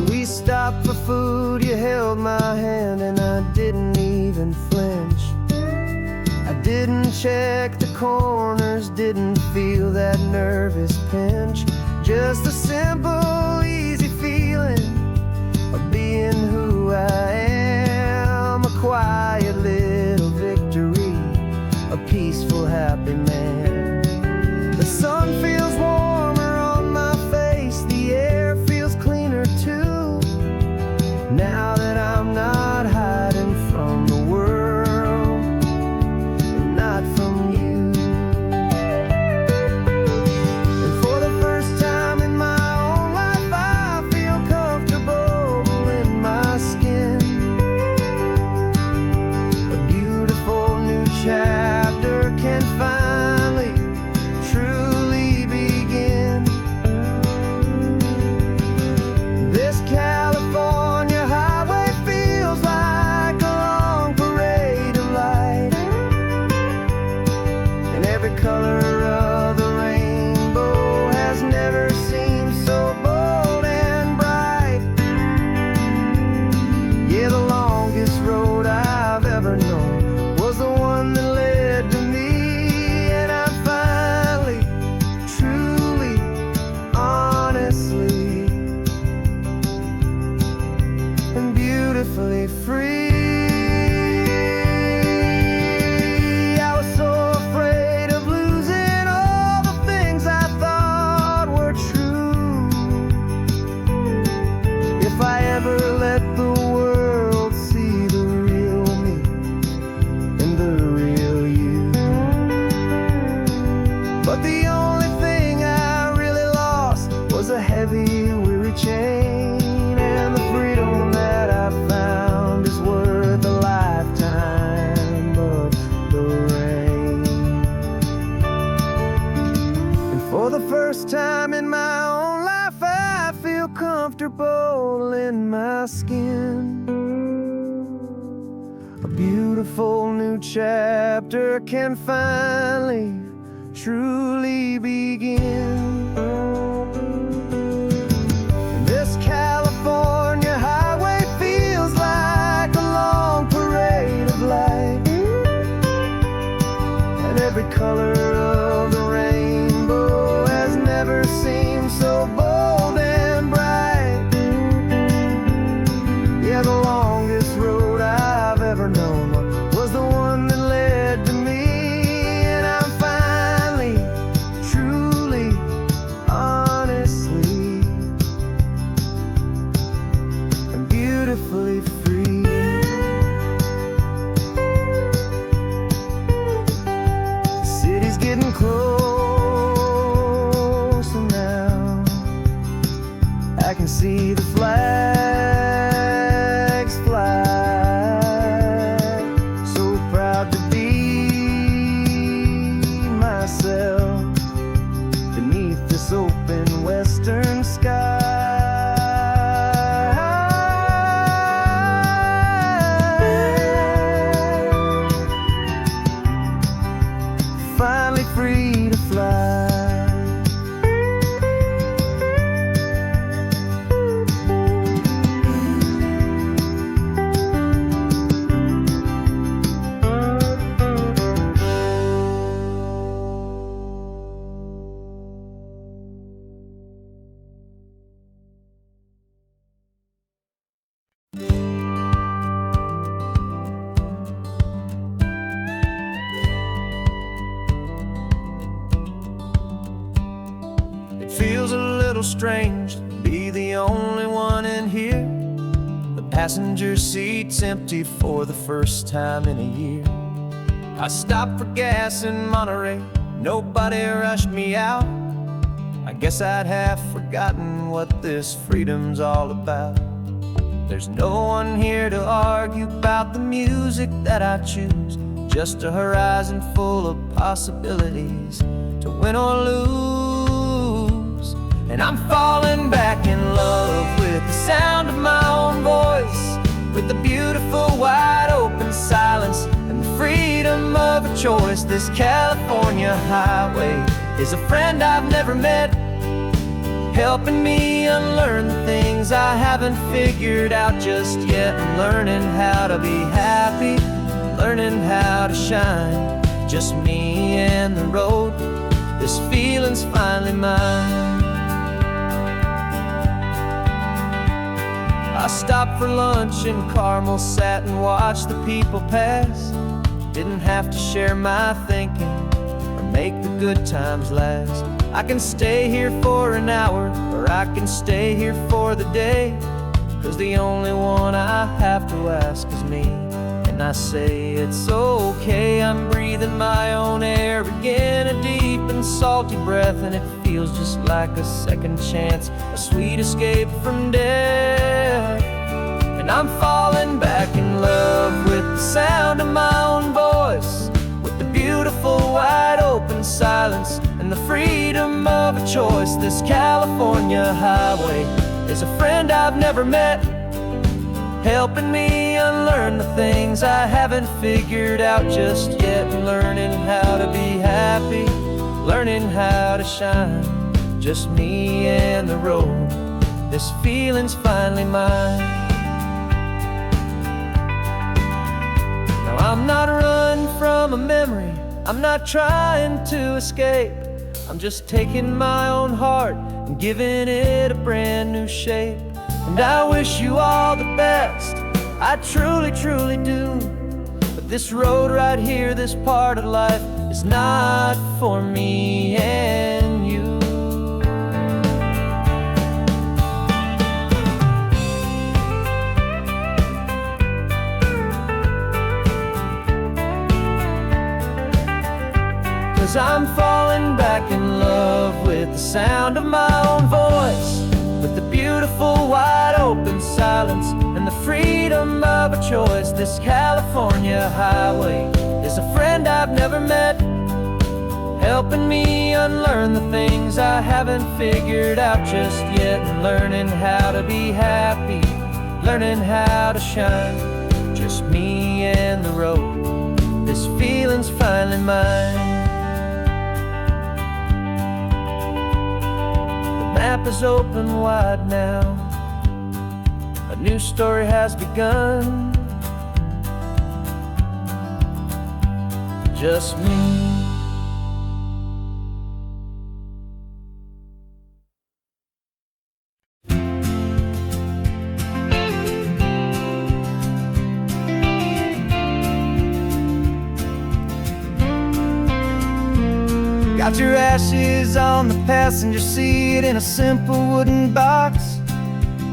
We stopped for food, you held my hand, and I didn't even flinch. I didn't check the corners, didn't feel that nervous pinch. Just a simple, easy feeling of being who I am. A quiet little victory, a peaceful, happy man. The sun feels warmer on my face, the air feels cleaner too, now that I'm not hiding from the world, and not from you. And for the first time in my own life, I feel comfortable in my skin. A beautiful new chapter can finally truly begin. This California highway feels like a long parade of light, and every color of the rainbow has never seemed so bold and bright. Yeah, the longest road I've ever known was the one that led to me, and I'm finally, truly, honestly, and beautifully free. I was so afraid of losing all the things I thought were true. If I ever let the world see the real me and the real you. But the only thing I really lost was a heavy, weary chain, and the freedom that I found is worth a lifetime of the rain. And for the first time in my own life, I feel comfortable in my skin. A beautiful new chapter can finally, truly begin. This California highway feels like a long parade of light, and every color of the rainbow has never seemed so bold and bright. Yeah, the longest road I've ever known was the one that led to me, and I'm finally, truly, honestly, and beautifully free. The city's little strange to be the only one in here. The passenger seat's empty for the first time in a year. I stopped for gas in Monterey, nobody rushed me out. I guess I'd have forgotten what this freedom's all about. There's no one here to argue about the music that I choose, just a horizon full of possibilities to win or lose. And I'm falling back in love with the sound of my own voice, with the beautiful wide open silence and the freedom of a choice. This California highway is a friend I've never met, helping me unlearn the things I haven't figured out just yet. I'm learning how to be happy, learning how to shine, just me and the road. This feeling's finally mine. I stopped for lunch in Carmel, sat and watched the people pass. Didn't have to share my thinking or make the good times last. I can stay here for an hour, or I can stay here for the day, 'cause the only one I have to ask is me. And I say it's okay, I'm breathing my own air again, a deep and salty breath, and it feels just like a second chance, a sweet escape from death. And I'm falling back in love with the sound of my own voice, with the beautiful wide open silence and the freedom of a choice. This California highway is a friend I've never met, helping me unlearn the things I haven't figured out just yet. Learning how to be happy, learning how to shine, just me and the road. This feeling's finally mine. Now I'm not running from a memory, I'm not trying to escape. I'm just taking my own heart and giving it a brand new shape. And I wish you all the best, I truly, truly do. But this road right here, this part of life, is not for me and you. Cause I'm falling back in love with the sound of my own voice, with the beautiful wide open silence and the freedom of a choice. This California highway is a friend I've never met, helping me unlearn the things I haven't figured out just yet. And learning how to be happy, learning how to shine, just me and the road. This feeling's finally mine. The map is open wide now, a new story has begun, just me. Got your ashes on the passenger seat in a simple wooden box.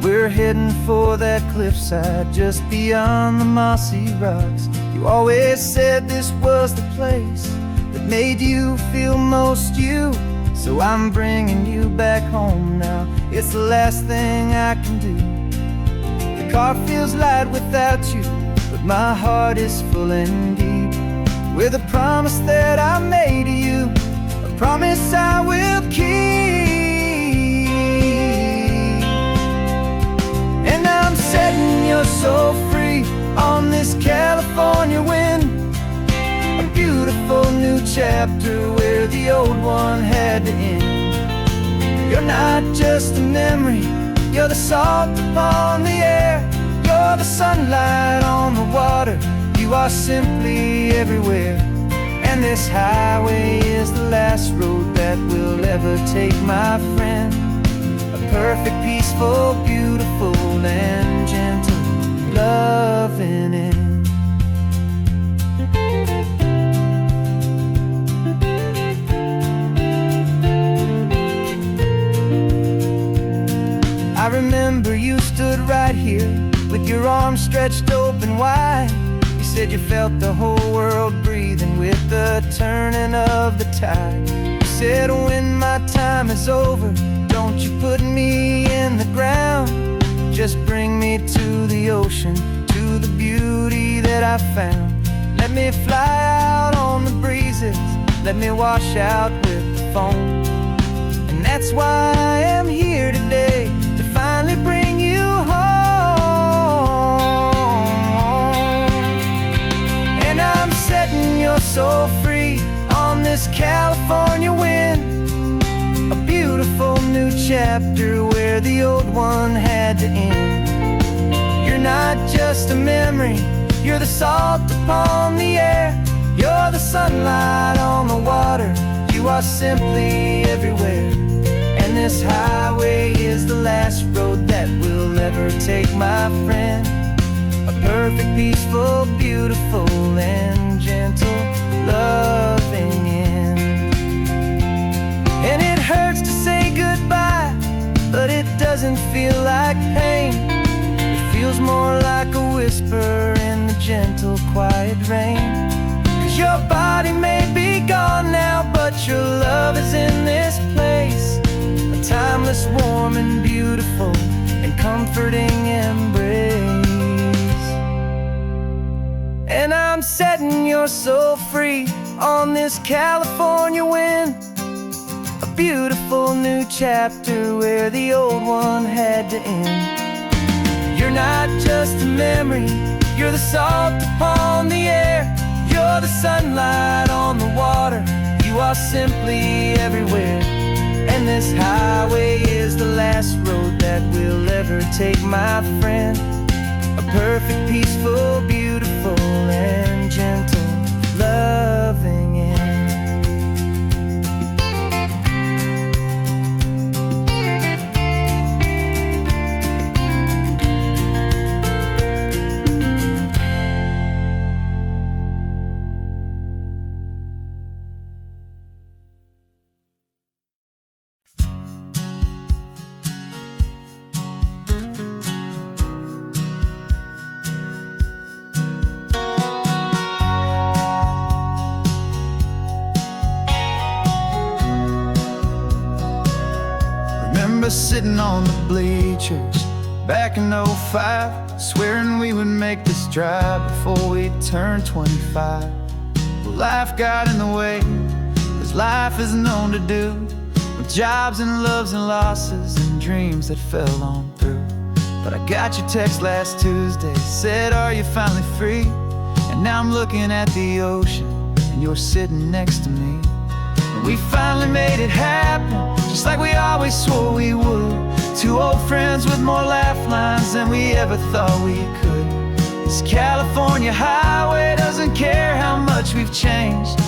We're heading for that cliffside just beyond the mossy rocks. You always said this was the place that made you feel most you, so I'm bringing you back home now. It's the last thing I can do. The car feels light without you, but my heart is full and deep with a promise that I made to you, a promise I will keep. And I'm setting your soul free on this California wind, a beautiful new chapter where the old one had to end. You're not just a memory, you're the salt upon the air, you're the sunlight on the water, you are simply everywhere. And this highway is the last road that we'll ever take, my friend. A perfect, peaceful, beautiful, and gentle loving end. right here with your arms stretched open wide. You said you felt the whole world breathing with the turning of the tide. You said when my time is over, don't you put me in the ground. Just bring me to the ocean, to the beauty that I found. Let me fly out on the breezes, let me wash out with the foam. And that's why I am here today, to finally bring you home. And I'm setting your soul free on this California wind, a beautiful new chapter where the old one had to end. You're not just a memory, you're the salt upon the air, you're the sunlight on the water, you are simply everywhere. And this highway is the last road that we'll ever take, my friend. A perfect, peaceful, beautiful, and gentle, loving end. And it hurts to say goodbye, but it doesn't feel like pain. It feels more like a whisper in the gentle, quiet rain. 'Cause your body may be gone now, but your love is in this place, a timeless, warm, and beautiful, and comforting embrace. And I'm setting your soul free on this California wind, a beautiful new chapter where the old one had to end. You're not just a memory, you're the salt upon the air, you're the sunlight on the water, you are simply everywhere. And this highway is the last road that we'll ever take, my friend. A perfect, peaceful, beautiful, and gentle, loving end. Remember sitting on the bleachers back in '05, swearing we would make this drive before we turned 25. Well, life got in the way, as life is known to do, with jobs and loves and losses and dreams that fell on through. But I got your text last Tuesday, said, are you finally free? And now I'm looking at the ocean, and you're sitting next to me. And we finally made it happen, just like we always swore we would. Two old friends with more laugh lines than we ever thought we could. This California highway doesn't care how much we've changed.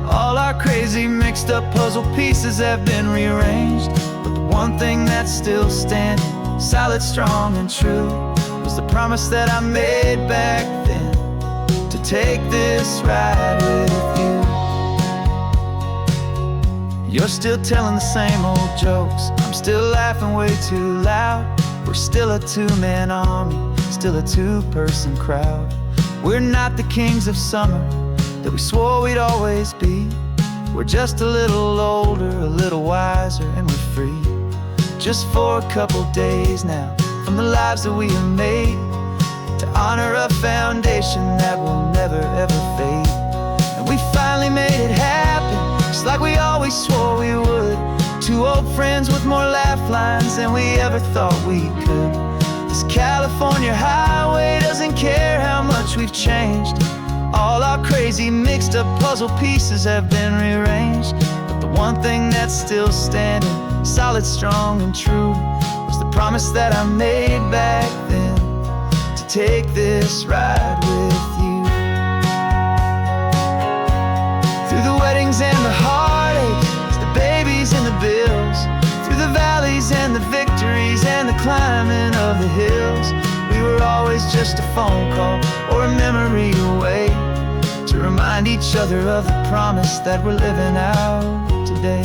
All our crazy mixed up puzzle pieces have been rearranged. But the one thing that's still standing, solid, strong, and true, was the promise that I made back then, to take this ride with you. You're still telling the same old jokes, I'm still laughing way too loud. We're still a two-man army, still a two-person crowd. We're not the kings of summer that we swore we'd always be. We're just a little older, a little wiser, and we're free. Just for a couple days now, from the lives that we have made, to honor a foundation that will never ever fade. And we finally made it happen, just like we always swore we would. Two old friends with more laugh lines than we ever thought we could. This California highway doesn't care how much we've changed. All our crazy mixed up puzzle pieces have been rearranged. But the one thing that's still standing, solid, strong, and true, was the promise that I made back then, to take this ride with you. Through the weddings and the heartaches, the babies and the bills, through the valleys and the victories and the climbing of the hills, we were always just a phone call or a memory away, to remind each other of the promise that we're living out today.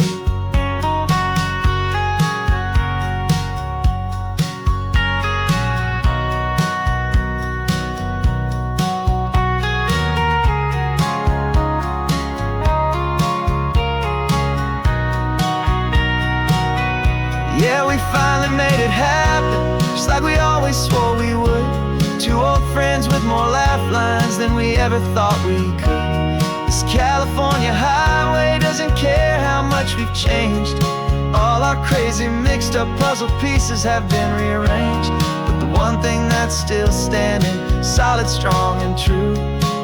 more laugh lines than we ever thought we could. This California highway doesn't care how much we've changed. All our crazy mixed up puzzle pieces have been rearranged. But the one thing that's still standing, solid, strong, and true,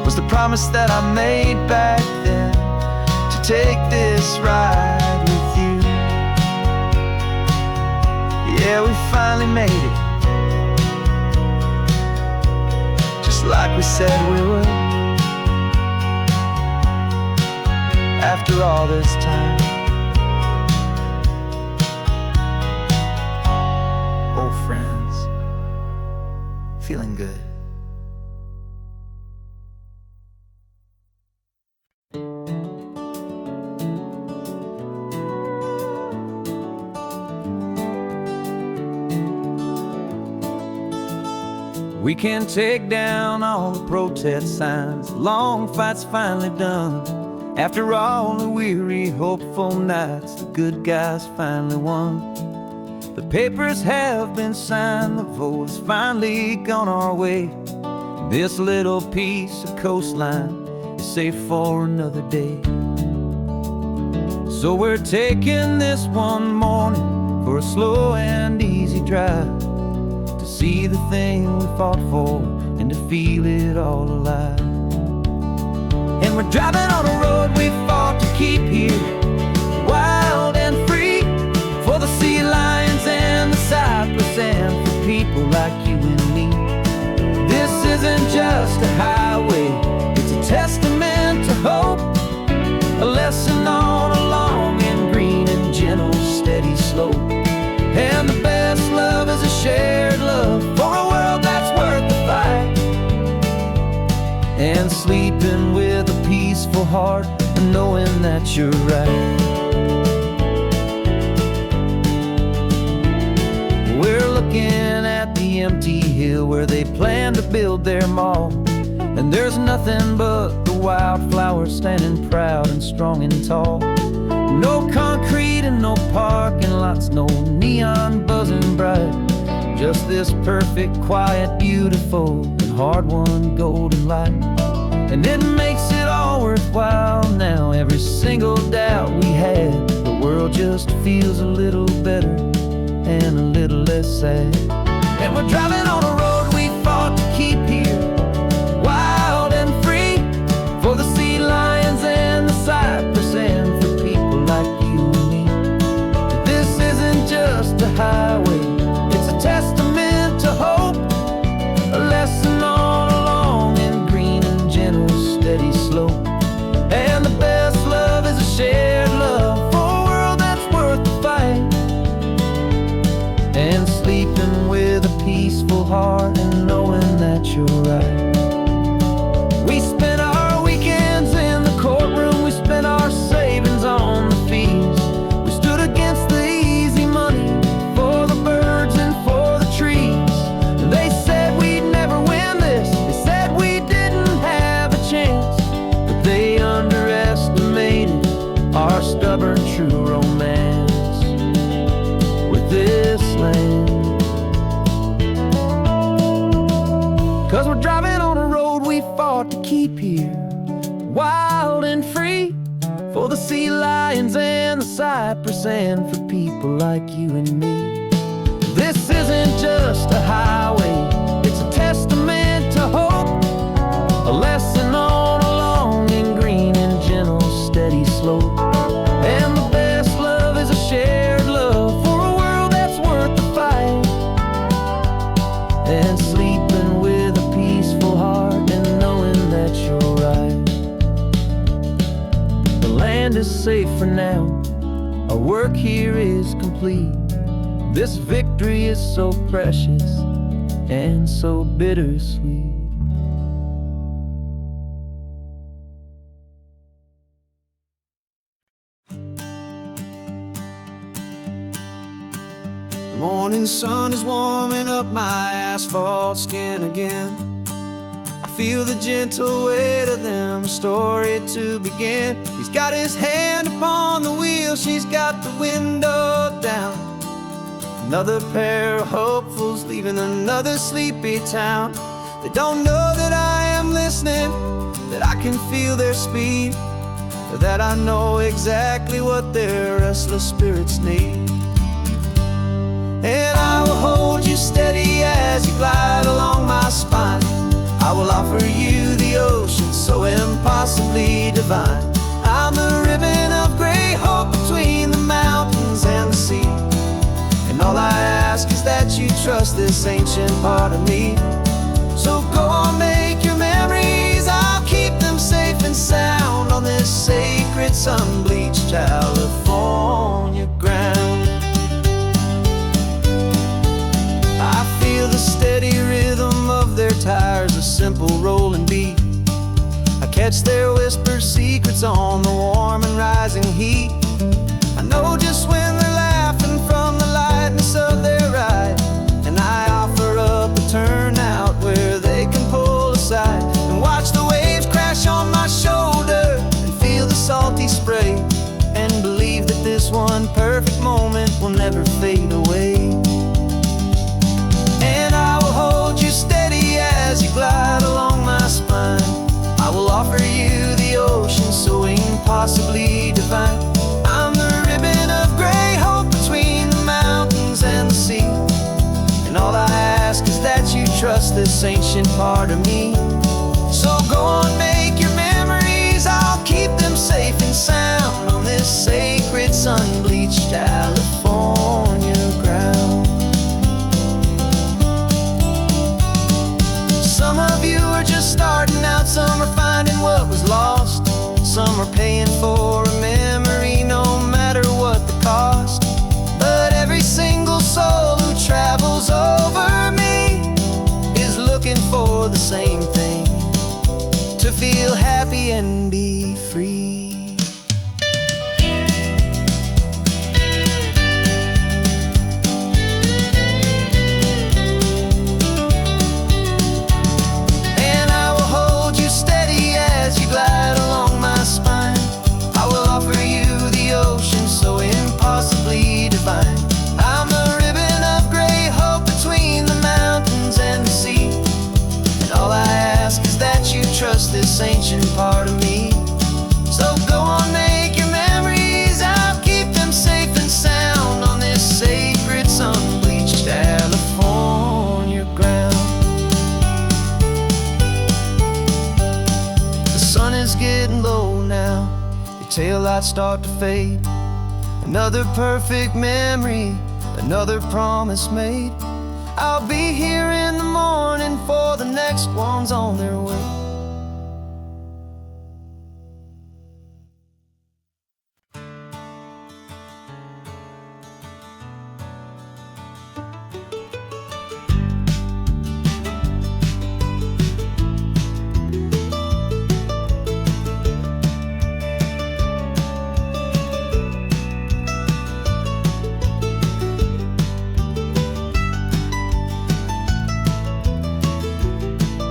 was the promise that I made back then, to take this ride with you. Yeah, we finally made it, just like we said we would. After all this time, old friends, feeling good. We can take down all the protest signs, the long fight's finally done. After all the weary, hopeful nights, the good guys finally won. The papers have been signed, the vote has finally gone our way. This little piece of coastline is safe for another day. So we're taking this one morning for a slow and easy drive, to see the thing we fought for and to feel it all alive. And we're driving on a road we fought to keep here, wild and free, for the sea lions and the cypress and for people like you and me. This isn't just a highway, it's a testament to hope, a lesson on a long and green and gentle steady slope. And the best love is a shared love for a world that's worth the fight, and sleeping with a peaceful heart and knowing that you're right. We're looking at the empty hill where they plan to build their mall, and there's nothing but the wildflowers standing proud and strong and tall. No concrete and no parking lots, no neon buzzing bright, just this perfect, quiet, beautiful, and hard-won golden light. And it makes it all worthwhile now, every single doubt we had. The world just feels a little better and a little less sad. And we're driving on a road we fought to keep here, wild and free, for the sea lions and the cypress and for people like you and me. This isn't just a highway, it's a testament to hope, a lesson on a long and green and gentle steady slope. And the best love is a shared love for a world that's worth the fight, and sleeping with a peaceful heart and knowing that you're right. We spent our weekends in the courtroom, we spent our savings on the fees. We stood against the easy money for the birds and for the trees. And they said we'd never win this, they said we didn't have a chance, but they underestimated our stubborn true romance with this land. 'Cause we're driving on a road we fought to keep here, wild and free, for the sea lions and the cypress and for people like you and me. This isn't just a highway, it's a testament to hope, a lesson on a long and green and gentle steady slope. And the best love is a shared love for a world that's worth the fight, and sleeping with a peaceful heart and knowing that you're right. The land is safe for now, our work here is complete. This victory is so precious and so bittersweet. The morning sun is warming up my asphalt skin again. I feel the gentle weight of them, story to begin. He's got his hand upon the wheel, she's got the window down. Another pair of hopefuls leaving another sleepy town. They don't know that can feel their speed, that I know exactly what their restless spirits need. And I will hold you steady as you glide along my spine. I will offer you the ocean so impossibly divine. I'm the ribbon of gray hope between the mountains and the sea. And all I ask is that you trust this ancient part of me. So go on, make your memories, I'll keep them safe and sound on this sacred sun-bleached California ground. I feel the steady rhythm of their tires, a simple rolling beat. I catch their whispered secrets on the warm and rising heat. I know just when they're laughing from the lightness of their ride, and I offer up a turnout where they can pull aside and watch the waves crash on my shoulder and feel the salty spray, and believe that this one perfect moment will never fade away. And I will hold you steady as you glide along my spine. I will offer you the ocean so impossibly divine. I'm the ribbon of gray hope between the mountains and the sea. And all I ask is that you trust this ancient part of me. So go on, make your memories, I'll keep them safe and sound on this sacred sun-bleached California ground. Some of you are just starting out, some are finding what was lost, some are paying for a memory no matter what the cost. But every single soul who travels over me is looking for the same thing, to feel happy and be free. Trust this ancient part of me. So go on, make your memories, I'll keep them safe and sound on this sacred sun-bleached California ground. The sun is getting low now, your taillights start to fade. Another perfect memory, another promise made. I'll be here in the morning for the next ones on their way.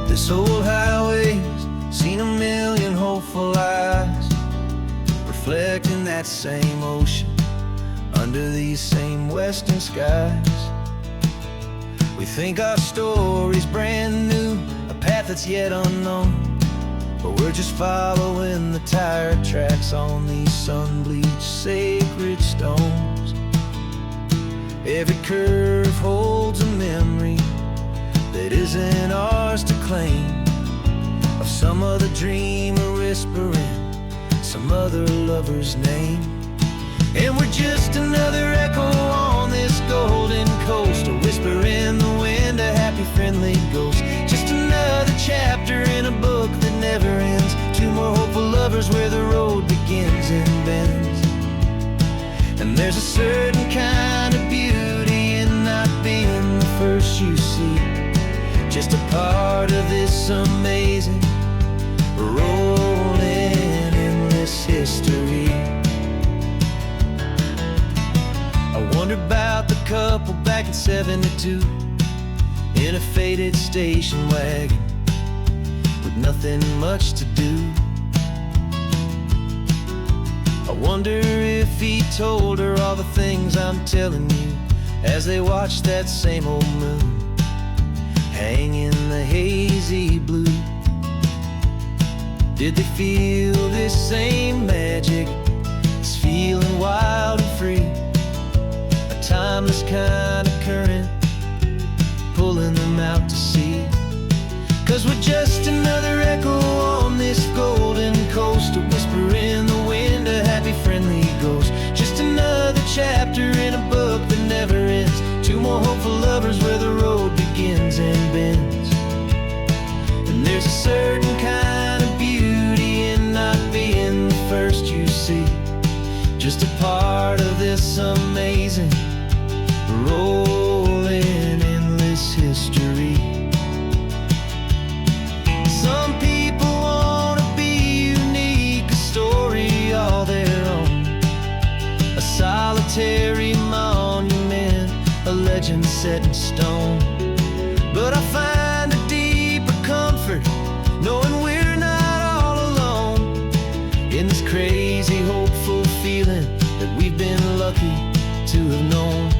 This old highway's seen a million hopeful eyes, reflecting that same ocean under these same western skies. We think our story's brand new, a path that's yet unknown, but we're just following the tire tracks on these sun-bleached sacred stones. Every curve holds a memory that isn't ours to claim, of some other dreamer whispering some other lover's name. And we're just another echo on this golden coast, a whisper in the wind, a happy friendly ghost. Just another chapter in a book that never ends, two more hopeful lovers where the road begins and bends. And there's a certain kind of beauty in not being the first you see, just a part of this amazing, rolling, endless history. I wonder about the couple back in '72 in a faded station wagon with nothing much to do. I wonder if he told her all the things I'm telling you as they watched that same old moon hang in the hazy blue. Did they feel this same magic? This feeling wild and free, a timeless kind of current pulling them out to sea. 'Cause we're just another echo on this golden coast, a whisper in the wind, a happy friendly ghost. Just another chapter in a book that never ends, two more hopeful lovers where the road begins and bends. And there's a certain kind of beauty in not being the first you see, just a part of this amazing rolling endless history. Some people want to be unique, a story all their own, a solitary monument, a legend set in stone. But I find a deeper comfort knowing we're not all alone in this crazy, hopeful feeling that we've been lucky to have known.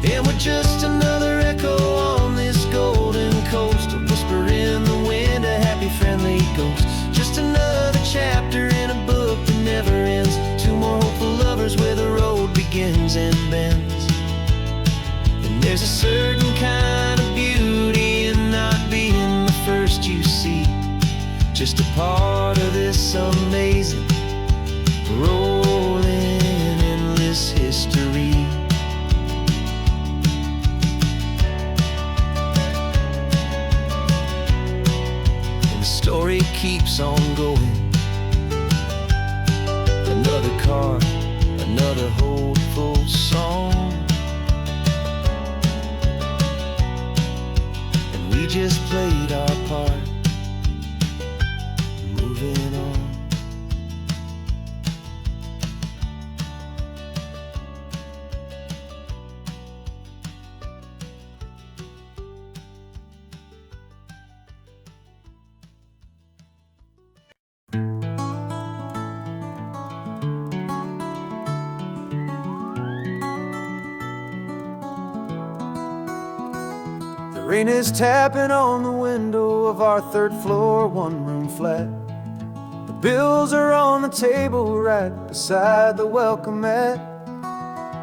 And we're just another echo on this golden coast, a whisper in the wind, a happy friendly ghost. Just another chapter in a book that never ends, two more hopeful lovers where the road begins and bends. And there's a certain kind of beauty in not being the first you see, just a part of this amazing rolling endless history. Story keeps on going. Another car, another hopeful song, and we just played our part, moving on. Rain is tapping on the window of our third floor, one-room flat. The bills are on the table right beside the welcome mat.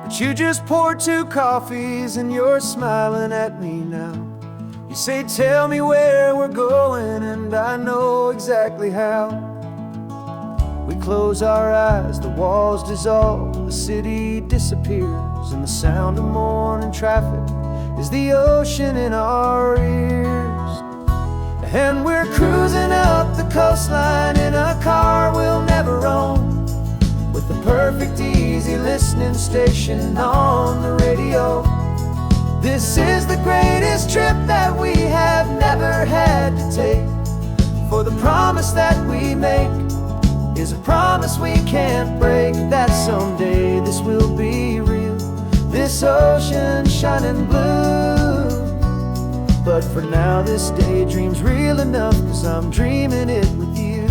But you just poured 2 coffees and you're smiling at me now. You say, tell me where we're going, and I know exactly how. We close our eyes, the walls dissolve, the city disappears, and the sound of morning traffic is the ocean in our ears. And we're cruising up the coastline in a car we'll never own, with the perfect easy listening station on the radio. This is the greatest trip that we have never had to take, for the promise that we make is a promise we can't break, that someday this will be real, this ocean shining blue. But for now this daydream's real enough, 'cause I'm dreaming it with you.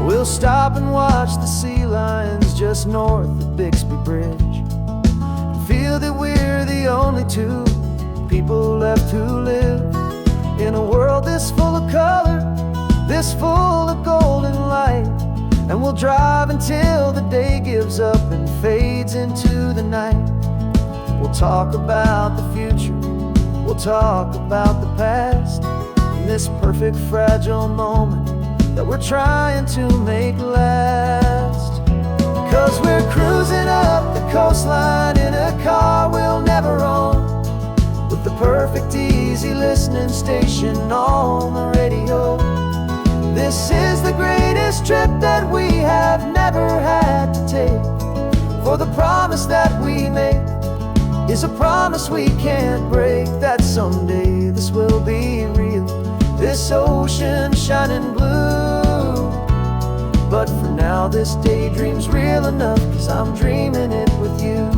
We'll stop and watch the sea lions just north of Bixby Bridge, and feel that we're the only 2 people left who live in a world this full of color, this full of golden light. And we'll drive until the day gives up and fades into the night. We'll talk about the future, we'll talk about the past, in this perfect fragile moment that we're trying to make last. 'Cause we're cruising up the coastline in a car we'll never own, with the perfect easy listening station on the radio. This is the greatest trip that we have never had to take, for the promise that we make is a promise we can't break, that someday this will be real, this ocean shining blue. But for now this daydream's real enough, 'cause I'm dreaming it with you.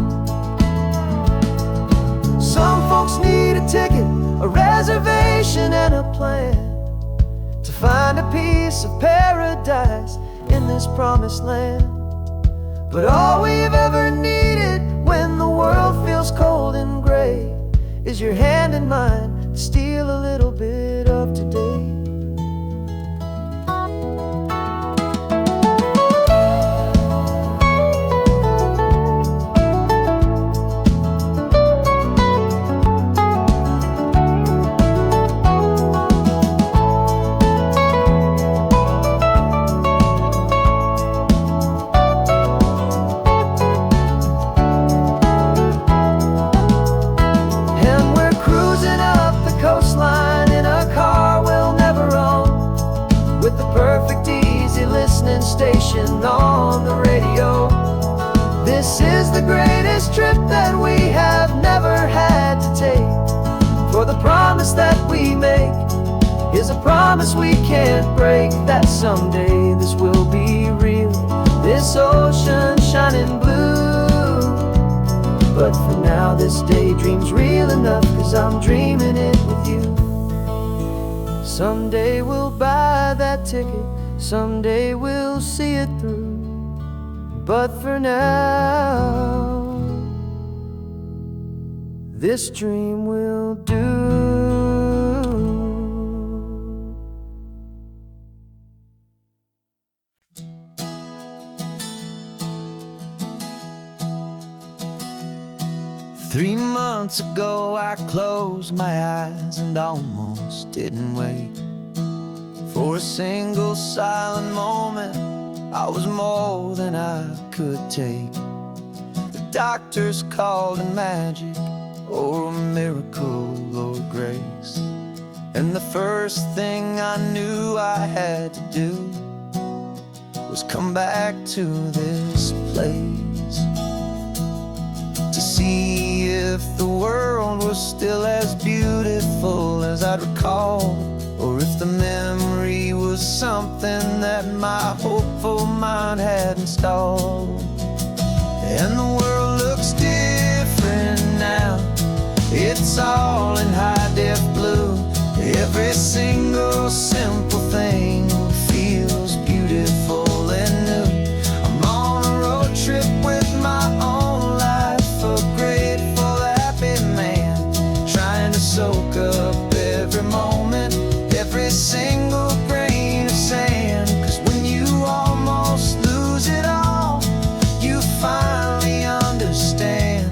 Some folks need a ticket, a reservation and a plan to find a piece of paradise in this promised land. But all we've ever needed when the world feels cold and gray is your hand in mine to steal a little bit of today. 'Cause the promise that we make is a promise we can't break, that someday this will be real, this ocean shining blue. But for now this daydream's real enough, 'cause I'm dreaming it with you. Someday we'll buy that ticket, someday we'll see it through. But for now, this dream will do. 3 months ago I closed my eyes and almost didn't wake. For a single silent moment I was more than I could take. The doctors called it magic, or a miracle, or grace. And the first thing I knew I had to do was come back to this place, to see if the world was still as beautiful as I'd recall, or if the memory was something that my hopeful mind had installed. And the world looks different now, it's all in high-def blue. Every single simple thing feels beautiful and new. I'm on a road trip with my own life, a grateful, happy man, trying to soak up every moment, every single grain of sand. 'Cause when you almost lose it all, you finally understand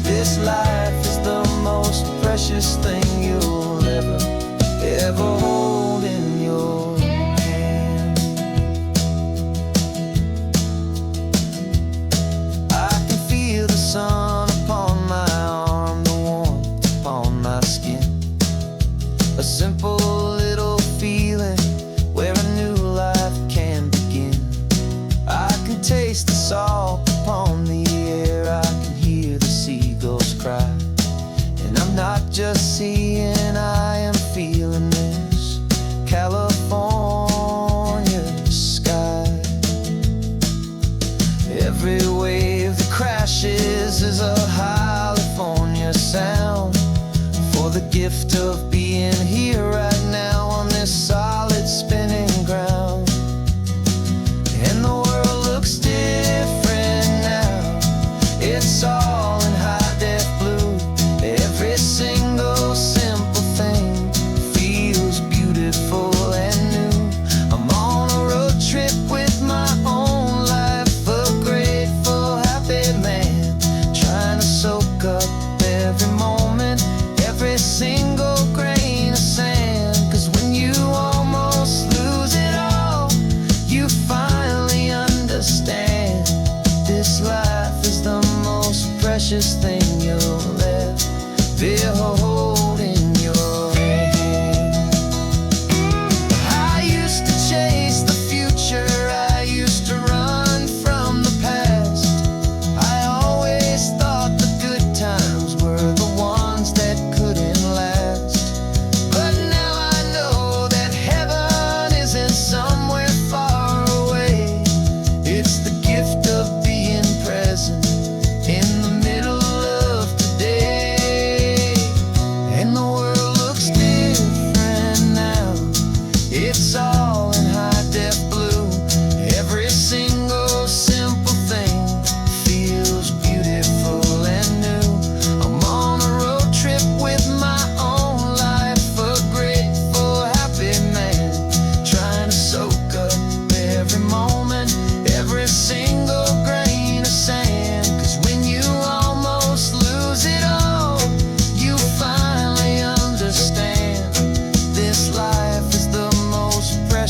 this life is the most precious thing you'll ever hold in your hand. I can feel the sun upon my arm, the warmth upon my skin, a simple little feeling where a new life can begin. I can taste the salt upon the air, I can hear the seagulls cry. And I'm not just seeing, I am feeling this California sky. Every wave that crashes is a California sound, for the gift of being here right now on this solid spinning ground. And the world looks different now, it's all in high-def blue. Every single simple thing feels beautiful and new. I'm on a road trip with my own life, a grateful, happy man, trying to soak up every moment, every single grain of sand. 'Cause when you almost lose it all, you finally understand this life is the most precious thing you'll ever hold in your hand. I used to chase the future, I used to run from the past. I always thought the good times were the ones that couldn't last. But now I know that heaven isn't somewhere far away. It's the gift of being present in the middle of today.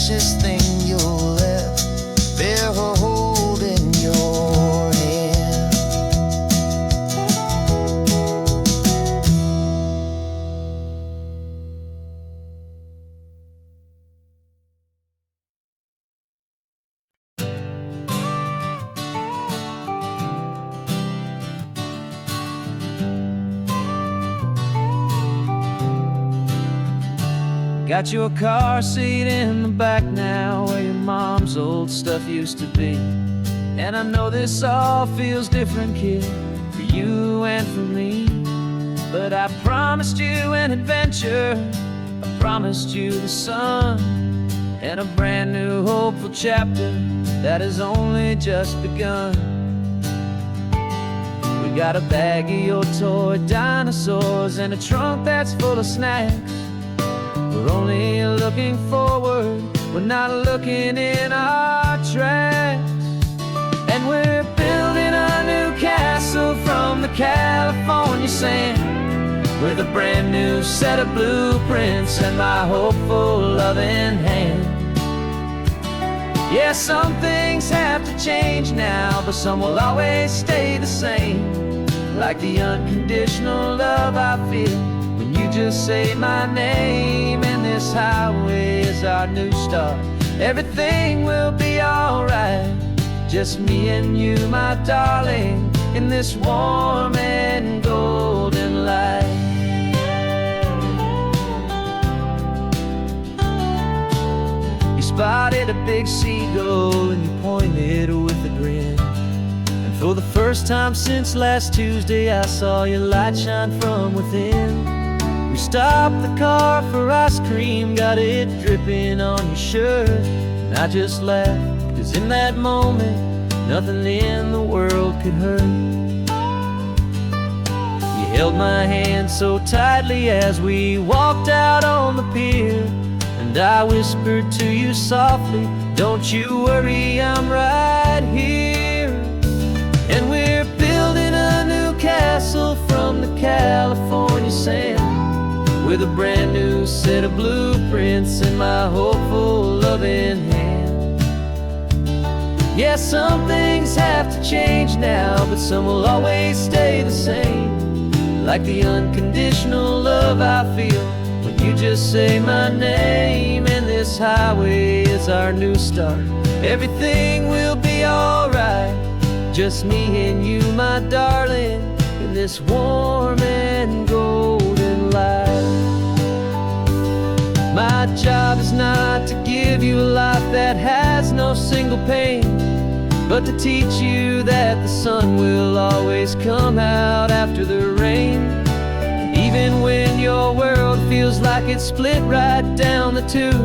precious thing you'll ever hold in your hand. Got you a car seat in the back now, where your mom's old stuff used to be. And I know this all feels different, kid, for you and for me. But I promised you an adventure, I promised you the sun, and a brand new hopeful chapter that has only just begun. We got a bag of your toy dinosaurs and a trunk that's full of snacks. We're only looking forward, we're not looking in our tracks. And we're building a new castle from the California sand, with a brand new set of blueprints and my hopeful loving hand. Yeah, some things have to change now, but some will always stay the same. Like the unconditional love I feel when you just say my name. And this highway is our new start. Everything will be alright, just me and you, my darling, in this warm and golden light. You spotted a big seagull and you pointed with a grin. And for the first time since last Tuesday, I saw your light shine from within. We stopped the car for ice cream, got it dripping on your shirt. And I just laughed, 'cause in that moment, nothing in the world could hurt. You held my hand so tightly as we walked out on the pier, and I whispered to you softly, don't you worry, I'm right here. And we're building a new castle from the California sand, with a brand new set of blueprints in my hopeful loving hand. Yeah, some things have to change now, but some will always stay the same. Like the unconditional love I feel when you just say my name. And this highway is our new start. Everything will be alright, just me and you, my darling, in this warm and golden light. My job is not to give you a life that has no single pain, but to teach you that the sun will always come out after the rain. Even when your world feels like it's split right down the two,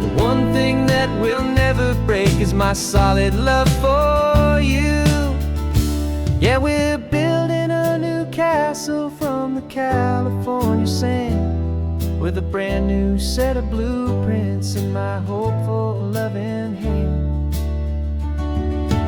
the one thing that will never break is my solid love for you. Yeah, we're building a new castle from the California sand, with a brand new set of blueprints in my hopeful loving hand.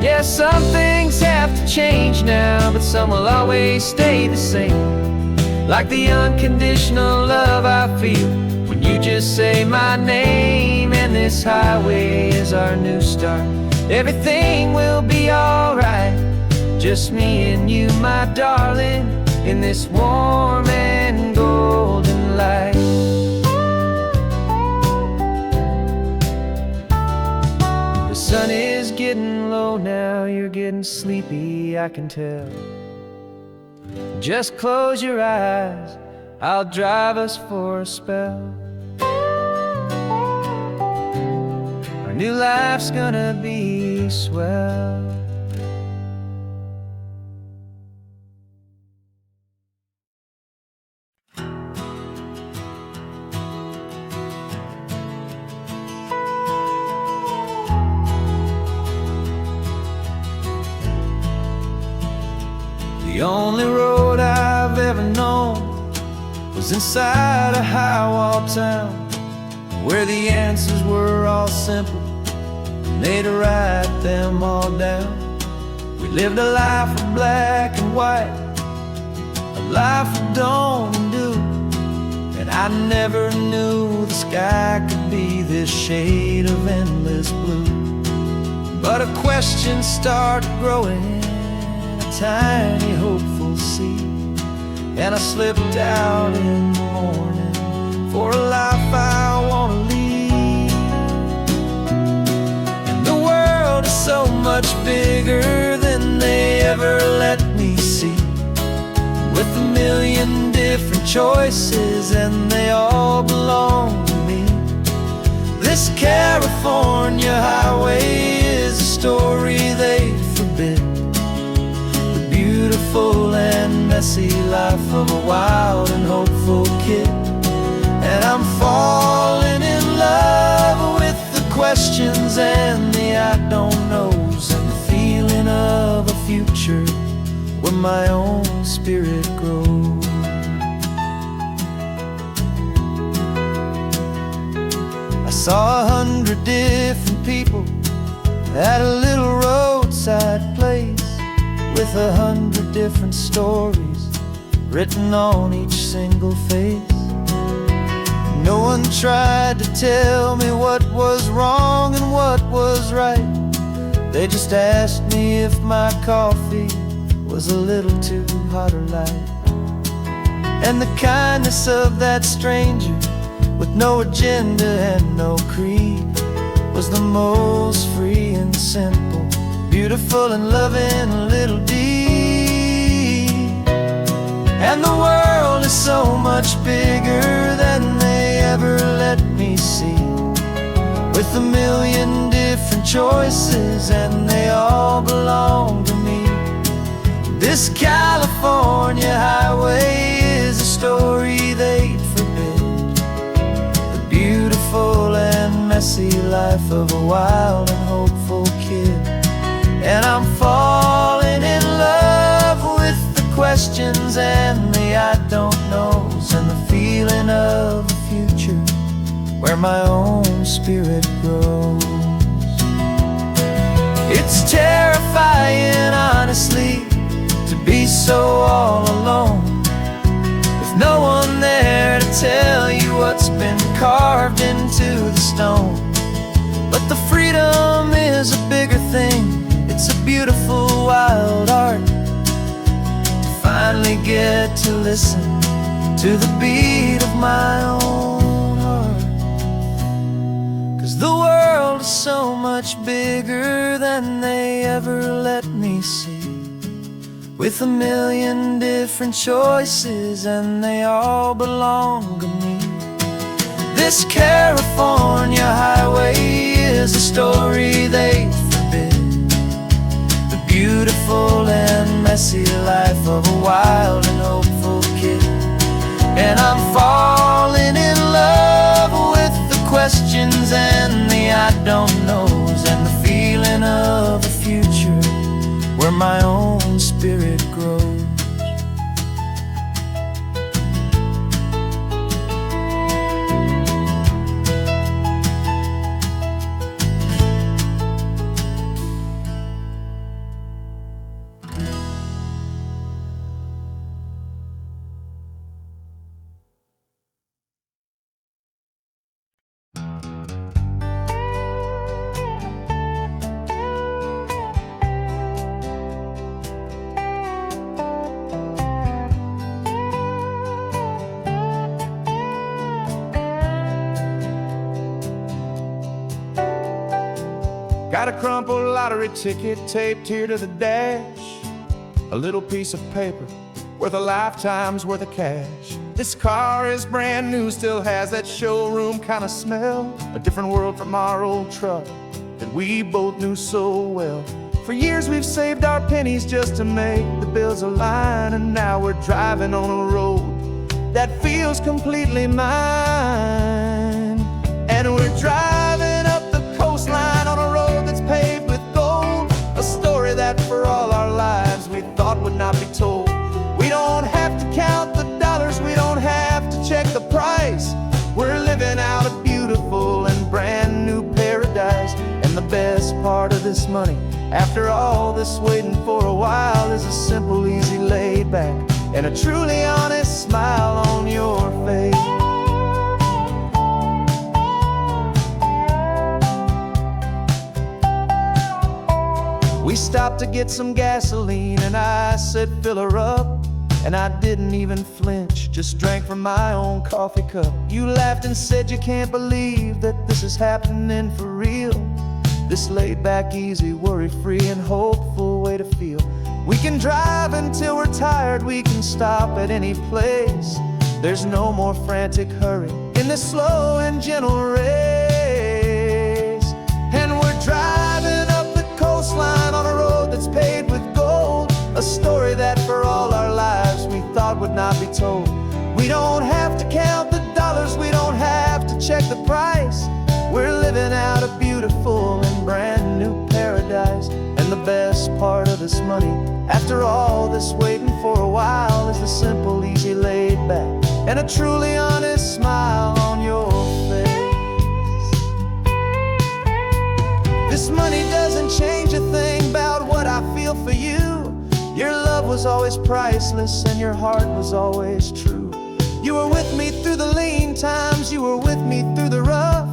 Yeah, some things have to change now, but some will always stay the same. Like the unconditional love I feel when you just say my name. And this highway is our new start. Everything will be alright, just me and you, my darling, in this warm and golden light. The sun is getting low now, you're getting sleepy, I can tell. Just close your eyes, I'll drive us for a spell. Our new life's gonna be swell. The only road I've ever known was inside a high-wall town, where the answers were all simple and they'd write them all down. We lived a life of black and white, a life of don't and do, and I never knew the sky could be this shade. shade of endless blue. But a question started growing, a tiny hopeful seed, and I slipped out in the morning for a life I want to lead. And the world is so much bigger than they ever let me see, with a million different choices and they all belong to me. This California highway is a story they forbid, the beautiful and messy life of a wild and hopeful kid. And I'm falling in love with the questions and the I don't knows, and the feeling of a future where my own spirit grows. I saw 100 different people at a little roadside place, with 100 different stories written on each single face. No one tried to tell me what was wrong and what was right. They just asked me if my coffee was a little too hot or light. And the kindness of that stranger, with no agenda and no creed, was the most free and simple, beautiful and loving little deed. And the world is so much bigger than they ever let me see, with a million different choices and they all belong to me. This California highway is a story they'd forbid, the beautiful and messy life of a wild and hopeful kid. And I'm falling in love with the questions and the I don't knows, and the feeling of a future where my own spirit grows. It's terrifying, honestly, to be so all alone, with no one there to tell you what's been carved into the stone. But the freedom is a bigger thing, it's a beautiful wild art, to finally get to listen to the beat of my own heart. 'Cause the world is so much bigger than they ever let me see, with a million different choices and they all belong to me. This California highway is a story they forbid, the beautiful and messy life of a wild and hopeful kid. And I'm falling in love with the questions and the I don't knows, and the feeling of a future where my own spirit grows. Got a crumpled lottery ticket taped here to the dash, a little piece of paper worth a lifetime's worth of cash. This car is brand new, still has that showroom kind of smell, a different world from our old truck that we both knew so well. For years we've saved our pennies just to make the bills align, and now we're driving on a road that feels completely mine. And we're driving up the coastline on a road that's paved with gold, a story that for all our lives we thought would not be told. We don't have to count the dollars, we don't have to check the price. We're living out a beautiful and brand new paradise. And the best part of this money, after all this waiting for a while, is a simple, easy, laid back, and a truly honest smile on your face. We stopped to get some gasoline and I said, fill her up. And I didn't even flinch, just drank from my own coffee cup. You laughed and said you can't believe that this is happening for real. This laid back, easy, worry-free and hopeful way to feel. We can drive until we're tired, we can stop at any place. There's no more frantic hurry in this slow and gentle race. And we're driving up the coastline on a road that's paved with gold, a story that for all our lives we thought would not be told. We don't have to count the dollars, we don't have to check the price. We're living out a beautiful and brand new paradise. And the best part of this money, after all this waiting for a while, is the simple, easy, laid back, and a truly honest smile on your face. This money doesn't change a thing about what I feel for you. Your love was always priceless and your heart was always true. You were with me through the lean times, you were with me through the rough.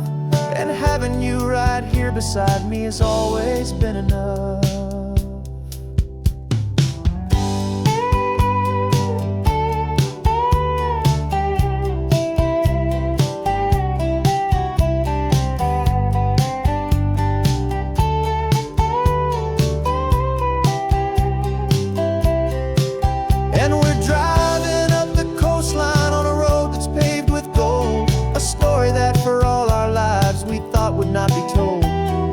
And having you right here beside me has always been enough. And we're driving up the coastline on a road that's paved with gold, a story that for all our lives we thought would not be told.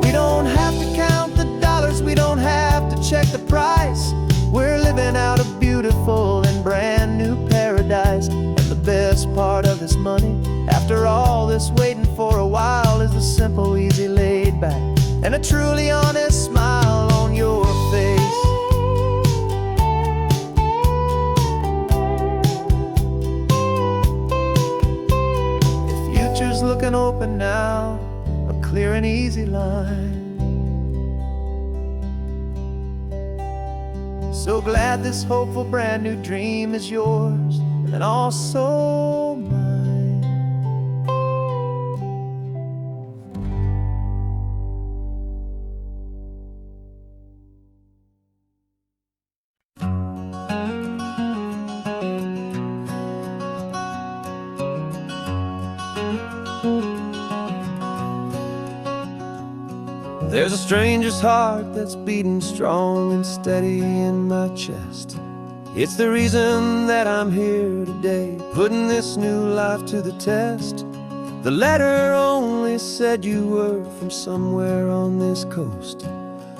We don't have to count the dollars, we don't have to check the price. We're living out a beautiful and brand new paradise. And the best part of this money, after all this waiting for a while, is the simple, easy, laid back, and a truly honest smile on your face. Future's looking open now, a clear and easy line. So glad this hopeful brand new dream is yours and also mine. There's a stranger's heart that's beating strong and steady in my chest. It's the reason that I'm here today, putting this new life to the test. The letter only said you were from somewhere on this coast,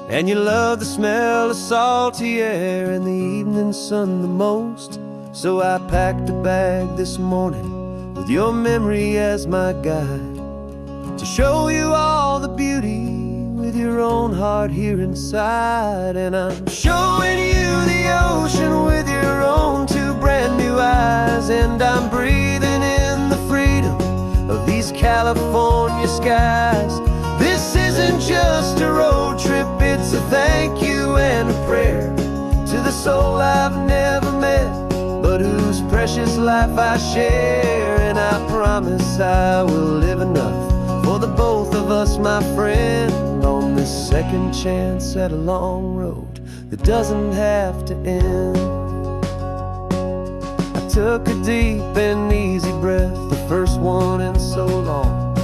and you love the smell of salty air and the evening sun the most. So I packed a bag this morning with your memory as my guide, to show you all the beauty with your own heart here inside. And I'm showing you the ocean with your own two brand new eyes. And I'm breathing in the freedom of these California skies. This isn't just a road trip, it's a thank you and a prayer to the soul I've never met, but whose precious life I share. And I promise I will live enough for the both of us, my friend, on this second chance at a long road that doesn't have to end. I took a deep and easy breath, the first one in so long,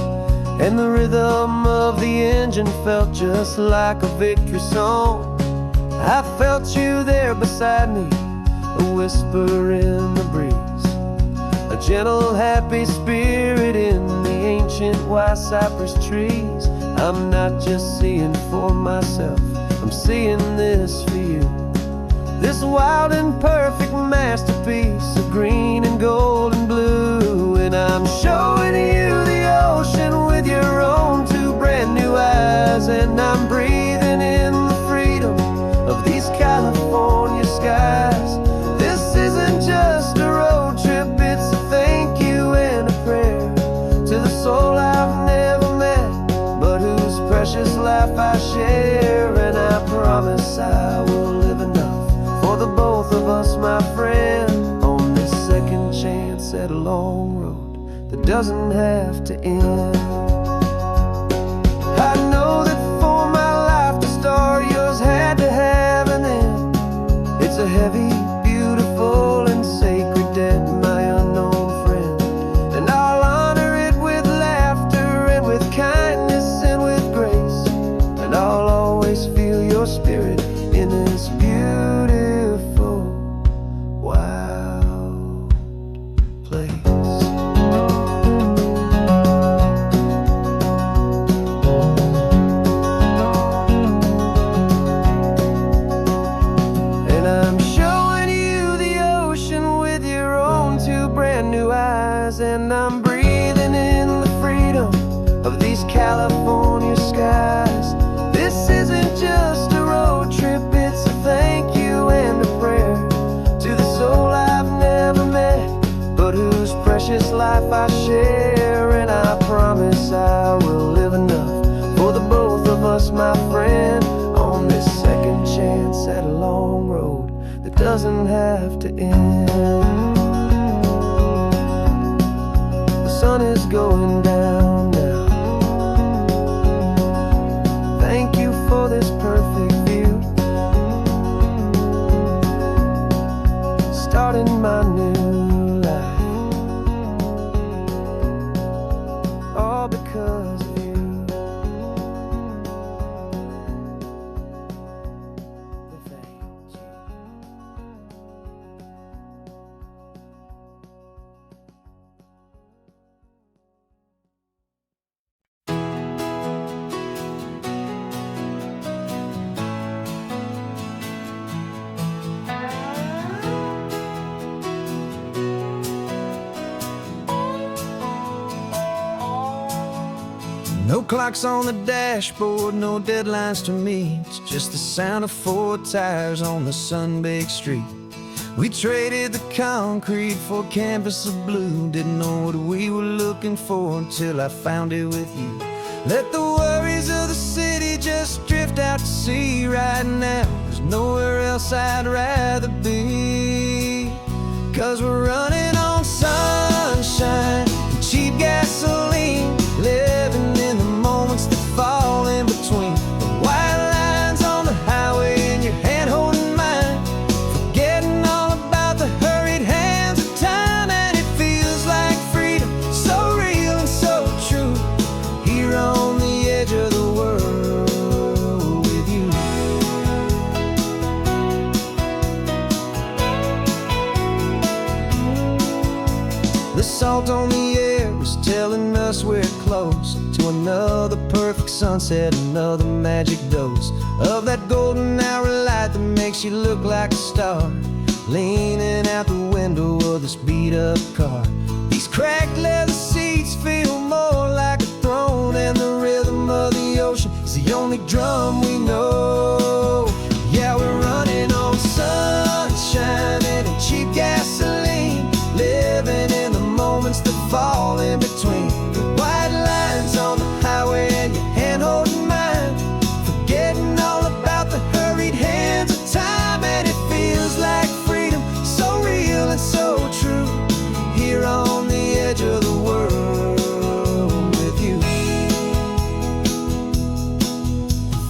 and the rhythm of the engine felt just like a victory song. I felt you there beside me, a whisper in the breeze, a gentle, happy spirit in the ancient white cypress trees. I'm not just seeing for myself, I'm seeing this for you. This wild and perfect masterpiece of green and gold and blue. And I'm showing you the ocean with your own two brand new eyes. And I'm breathing in the freedom of these California skies. This isn't just a road trip, it's a thank you and a prayer to the soul I've never met, but whose precious life I share. And I promise I will live enough for the both of us, my friend, on this second chance at a long road that doesn't have to end. I know that for my life to start, yours had to have California skies. This isn't just a road trip, it's a thank you and a prayer to the soul I've never met, but whose precious life I share. And I promise I will live enough for the both of us, my friend, on this second chance at a long road that doesn't have to end. The sun is going down now. Thank you for this perfect view, starting my new life, all because of you. Thank you. No clocks on the dashboard, no deadlines to meet. It's just the sound of 4 tires on the sun-baked street. We traded the concrete for a canvas of blue. Didn't know what we were looking for until I found it with you. Let the worries of the city just drift out to sea right now. There's nowhere else I'd rather be, 'cause we're running on sunshine and cheap gasoline, living in the moments that fall in between the white lines on the highway and your hand holding mine, forgetting all about the hurried hands of time. And it feels like freedom, so real and so true, here on the edge of the world with you. The salt on the air is telling us we're close to another perfect sunset, another magic dose of that golden hour light that makes you look like a star, leaning out the window of this beat-up car. These cracked leather seats feel more like a throne, and the rhythm of the ocean is the only drum we know. Yeah, we're running on sunshine and cheap gasoline, living in the moments that fall in between the white lines on the highway and your hand holding mine, forgetting all about the hurried hands of time. And it feels like freedom, so real and so true, here on the edge of the world with you.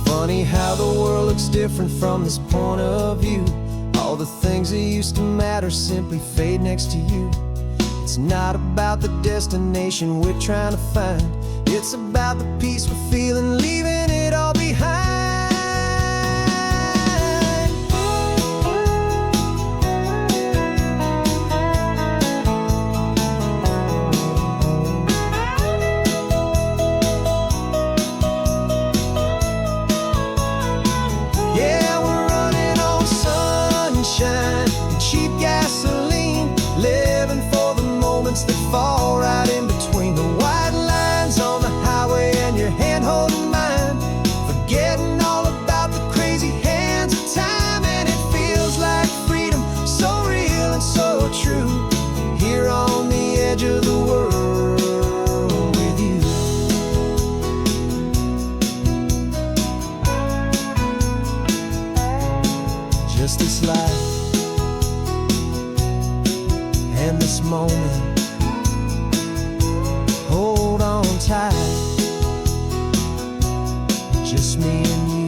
Funny how the world looks different from this point of view. All the things that used to matter simply fade next to you. It's not about the destination we're trying to find, it's about the peace we're feeling, leaving it all behind. Yeah, we're running on sunshine and cheap gasoline, living for the moments that fall right in between the white lines on the highway and your hand holding mine, forgetting all about the crazy hands of time. And it feels like freedom, so real and so true, here on the edge of the world with you. Just this life and this moment, hold on tight, just me and you.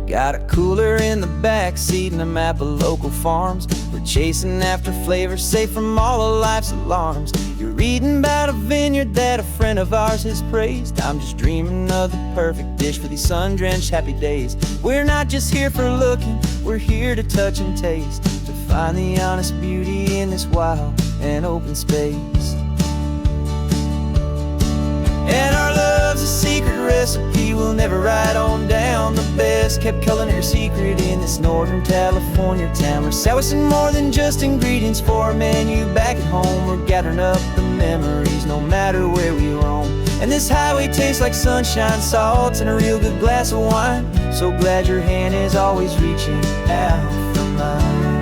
Got a cooler in the back seat and a map of local farms. We're chasing after flavors safe from all of life's alarms. You're reading about a vineyard that a friend of ours has praised. I'm just dreaming of the perfect dish for these sun-drenched happy days. We're not just here for looking, we're here to touch and taste, to find the honest beauty in this wild and open space. And our love's a secret recipe we'll never write on down. The best kept culinary secret in this Northern California town. We're salvaging more than just ingredients for a menu back at home. We're gathering up the memories no matter where we roam. And this highway tastes like sunshine, salt, and a real good glass of wine. So glad your hand is always reaching out for mine.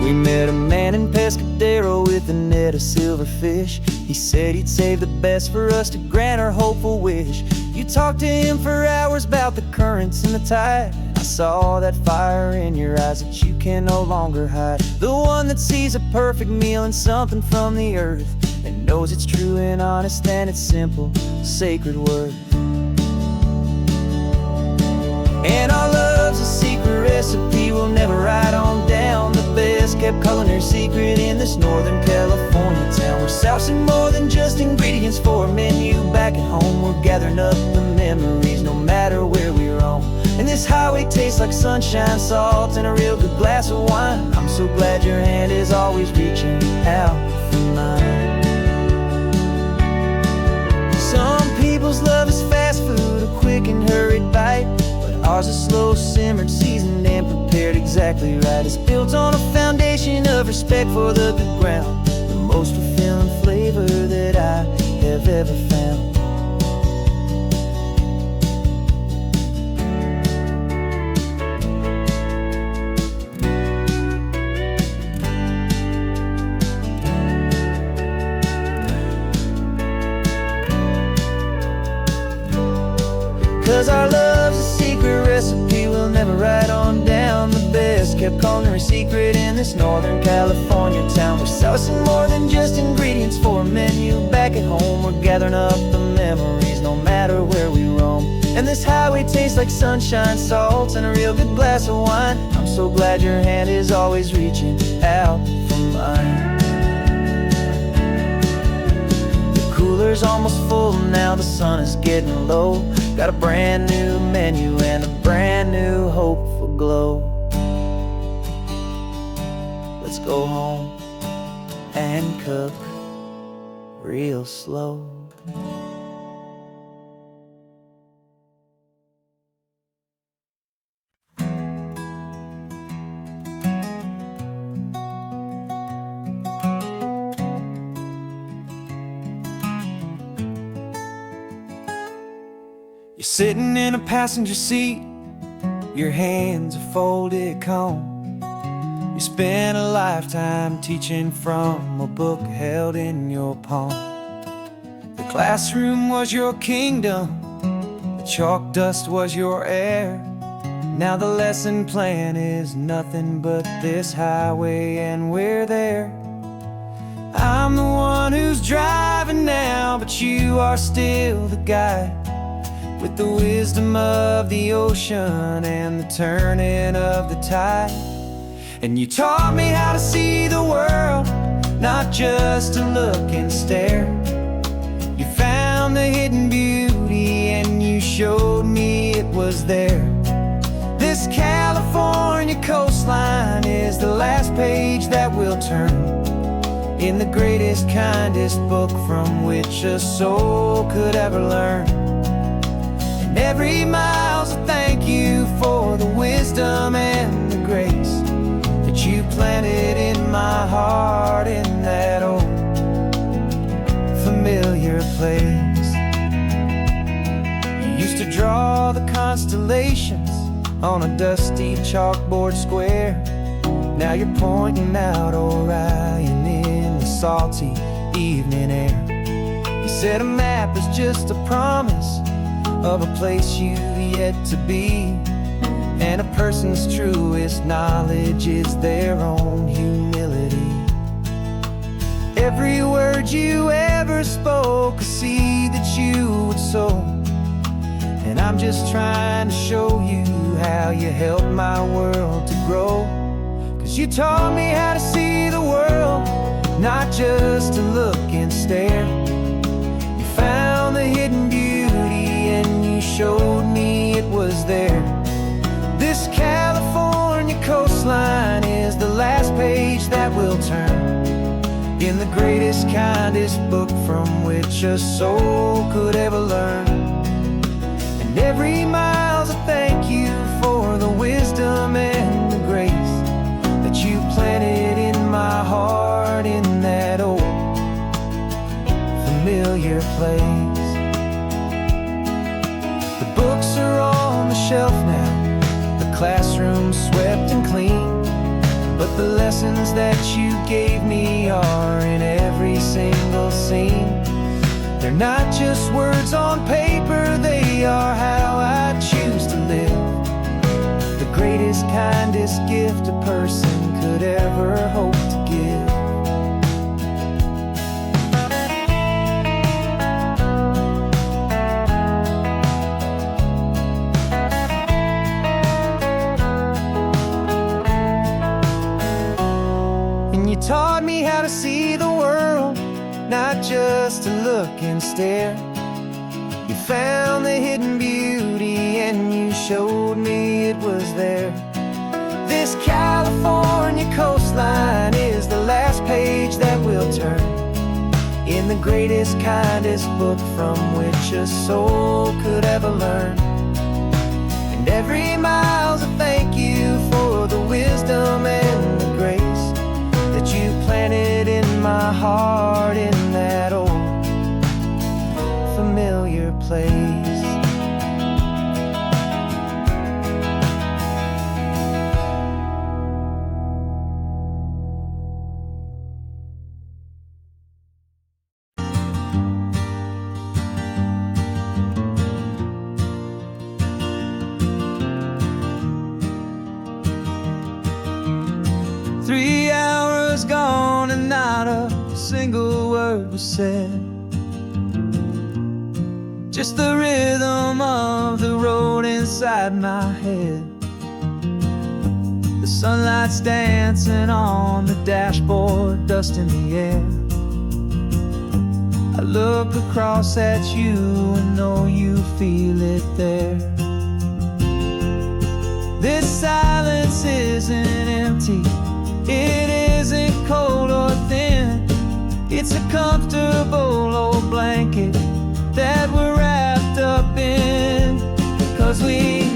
We met a man in Pescadero with a net of silverfish. He said he'd save the best for us to grant our hopeful wish. You talked to him for hours about the currents and the tide. I saw that fire in your eyes that you can no longer hide. The one that sees a perfect meal in something from the earth, and knows it's true and honest and it's simple, sacred worth. And our love's a secret recipe we'll never write on down. The best kept culinary secret in this Northern California town. We're sourcing more than just ingredients for a menu back at home. We're gathering up the memories no matter where we roam. And this highway tastes like sunshine, salt, and a real good glass of wine. I'm so glad your hand is always reaching out for mine. Some people's love is fast food, a quick and hurried bite. Ours is slow simmered, seasoned, and prepared exactly right. It's built on a foundation of respect for the good ground, the most fulfilling flavor that I have ever found. 'Cause our love's a secret recipe we'll never write on down. The best kept culinary secret in this Northern California town. We're sourcing more than just ingredients for a menu back at home. We're gathering up the memories no matter where we roam. And this highway tastes like sunshine, salt, and a real good glass of wine. I'm so glad your hand is always reaching out for mine. The cooler's almost full now, the sun is getting low. Got a brand new menu and a brand new hopeful glow. Let's go home and cook real slow. You're sitting in a passenger seat, your hands are folded calm. You spent a lifetime teaching from a book held in your palm. The classroom was your kingdom, the chalk dust was your air. Now the lesson plan is nothing but this highway and we're there. I'm the one who's driving now, but you are still the guide, with the wisdom of the ocean and the turning of the tide. And you taught me how to see the world, not just to look and stare. You found the hidden beauty and you showed me it was there. This California coastline is the last page that we'll turn in the greatest, kindest book from which a soul could ever learn. And every mile's a thank you for the wisdom and the grace that you planted in my heart in that old familiar place. You used to draw the constellations on a dusty chalkboard square. Now you're pointing out Orion in the salty evening air. You said a map is just a promise of a place you've yet to be, and a person's truest knowledge is their own humility. Every word you ever spoke, a seed that you would sow, and I'm just trying to show you how you helped my world to grow. 'Cause you taught me how to see the world, not just to look and stare. You found the hidden beauty showed me it was there. This California coastline is the last page that will turn in the greatest, kindest book from which a soul could ever learn. And every mile's a thank you for the wisdom and the grace that you planted in my heart in that old familiar place. The books are on the shelf now, the classroom swept and clean, but the lessons that you gave me are in every single scene. They're not just words on paper, they are how I choose to live. The greatest, kindest gift a person could ever hope to give. And you taught me how to see the world, not just to look and stare. You found the hidden beauty and you showed me it was there. This California coastline is the last page that will turn in the greatest, kindest book from which a soul could ever learn. And every mile's a thank you for the wisdom and the grace that you planted in my heart in that old familiar place. Three hours gone and not a single word was said. Just the rhythm of the road inside my head. The sunlight's dancing on the dashboard, dust in the air. I look across at you and know you feel it there. This silence isn't empty, it isn't cold or thin. It's a comfortable old blanket that we're wrapped up in. 'Cause we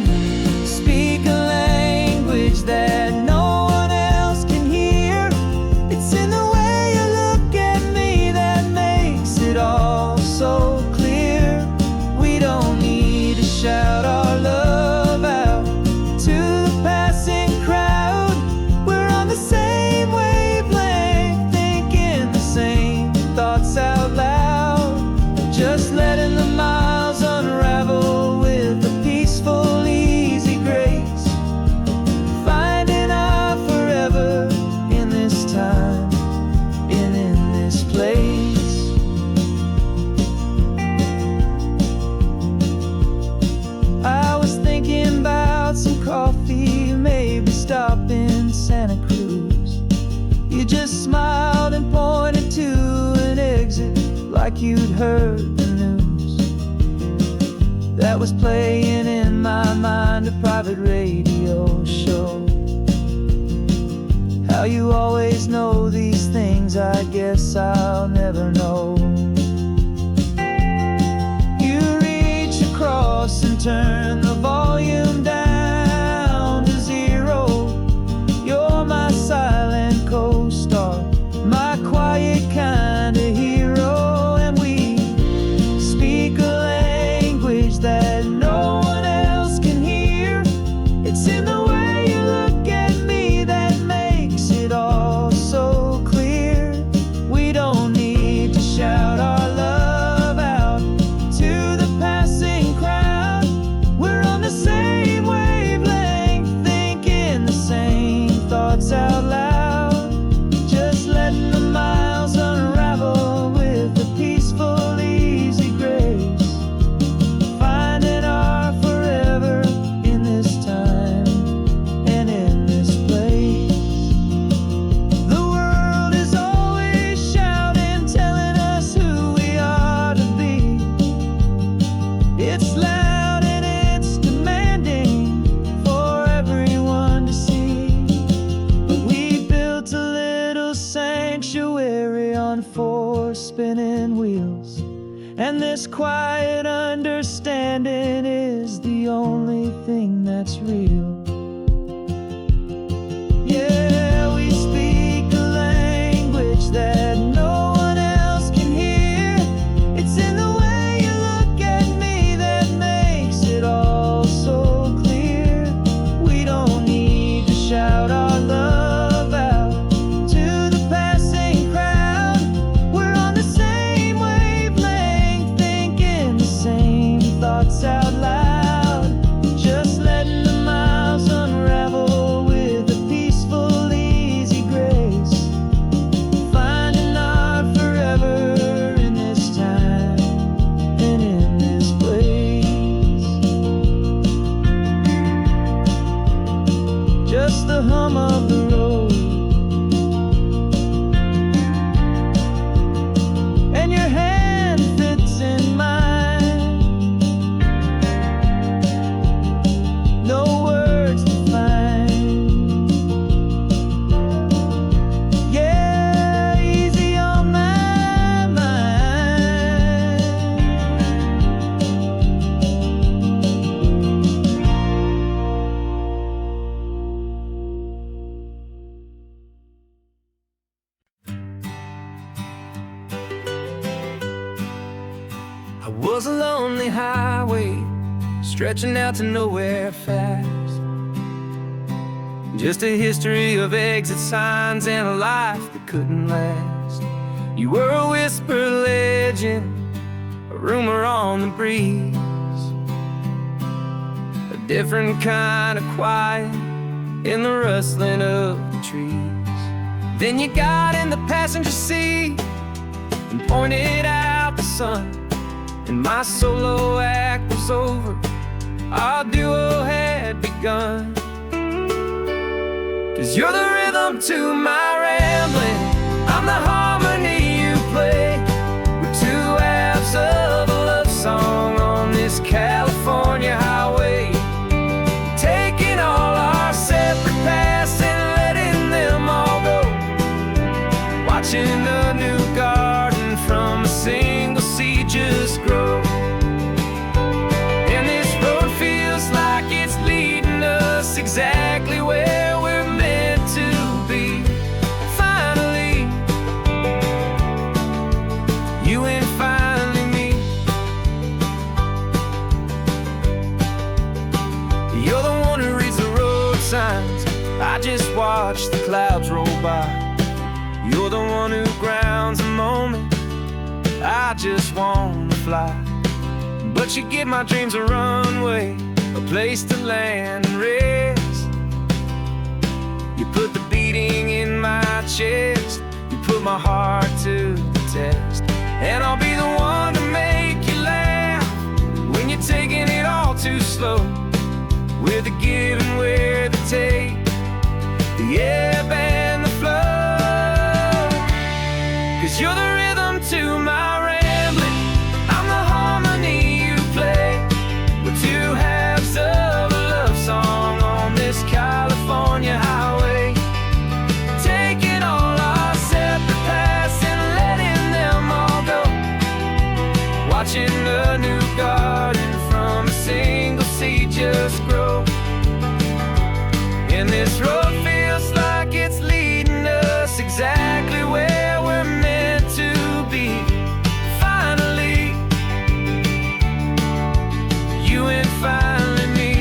speak a language that no one else can hear. It's in the way you look at me that makes it all so clear. We don't need to shout our love out to the passing crowd. We're on the same wavelength, thinking the same thoughts out loud. Just letting the miles unravel with a peaceful, easy grace. Finding our forever in this time and in this place. I was thinking about some coffee, maybe stop in Santa Cruz. You just smiled and pointed to an exit like you'd heard the news. That was playing in my mind, a private radio show. How you always know these things, I guess I'll never know. You reach across and turn the volume down to zero. You're my silent co-star, my quiet kind of hero. And we speak a language that no one else can hear. It's in the way you look at me that makes it all so clear. We don't need to shout our love out to the passing crowd. We're on the same wavelength, thinking the same thoughts out loud. Just letting the miles unravel with a peaceful, easy grace. Finding our forever in this time and in this place. The world is always shouting, telling us who we are to be. It's loud And this quiet understanding is the only thing that's real. Yeah, we speak a language that no one else can hear. It's in the way you look at me that makes it all so clear. We don't need to shout our love out to the passing crowd. We're on the same wavelength, thinking the same thoughts out loud. Just letting the miles unravel with a peaceful, easy grace. Finding our forever in this time and in this place. Just the hum of the road and your hand fits in mine. No words to find. Yeah, easy on my mind. I was a lonely highway stretching out to nowhere fast. Just a history of exit signs and a life that couldn't last. You were a whisper legend, a rumor on the breeze, a different kind of quiet in the rustling of the trees. Then you got in the passenger seat and pointed out the sun, and my solo act was over, our duo had begun. 'Cause you're the rhythm to my rambling, I'm the harmony you play. We're two halves of a love song on this California highway, taking all our separate paths and letting them all go. Watching a new garden from a single seed just grow. And this road feels like it's leading us exactly where we're meant to be. Finally, you and finally me. You're the one who reads the road signs, I just watch the clouds roll by. You're the one who grounds a moment, I just wanna fly. But you give my dreams a runway, a place to land and rest. You put the beating in my chest, you put my heart to the test. And I'll be the one to make you laugh when you're taking it all too slow. With the give and with the take, the ebb and the flow. 'Cause you're the rhythm to my rambling, I'm the harmony you play. We're two halves of a love song on this California highway, taking all our separate paths and letting them all go. Watching a new garden from a single seed just grow. And this road feels like it's leading us exactly where we're meant to be. Finally, you and finally me.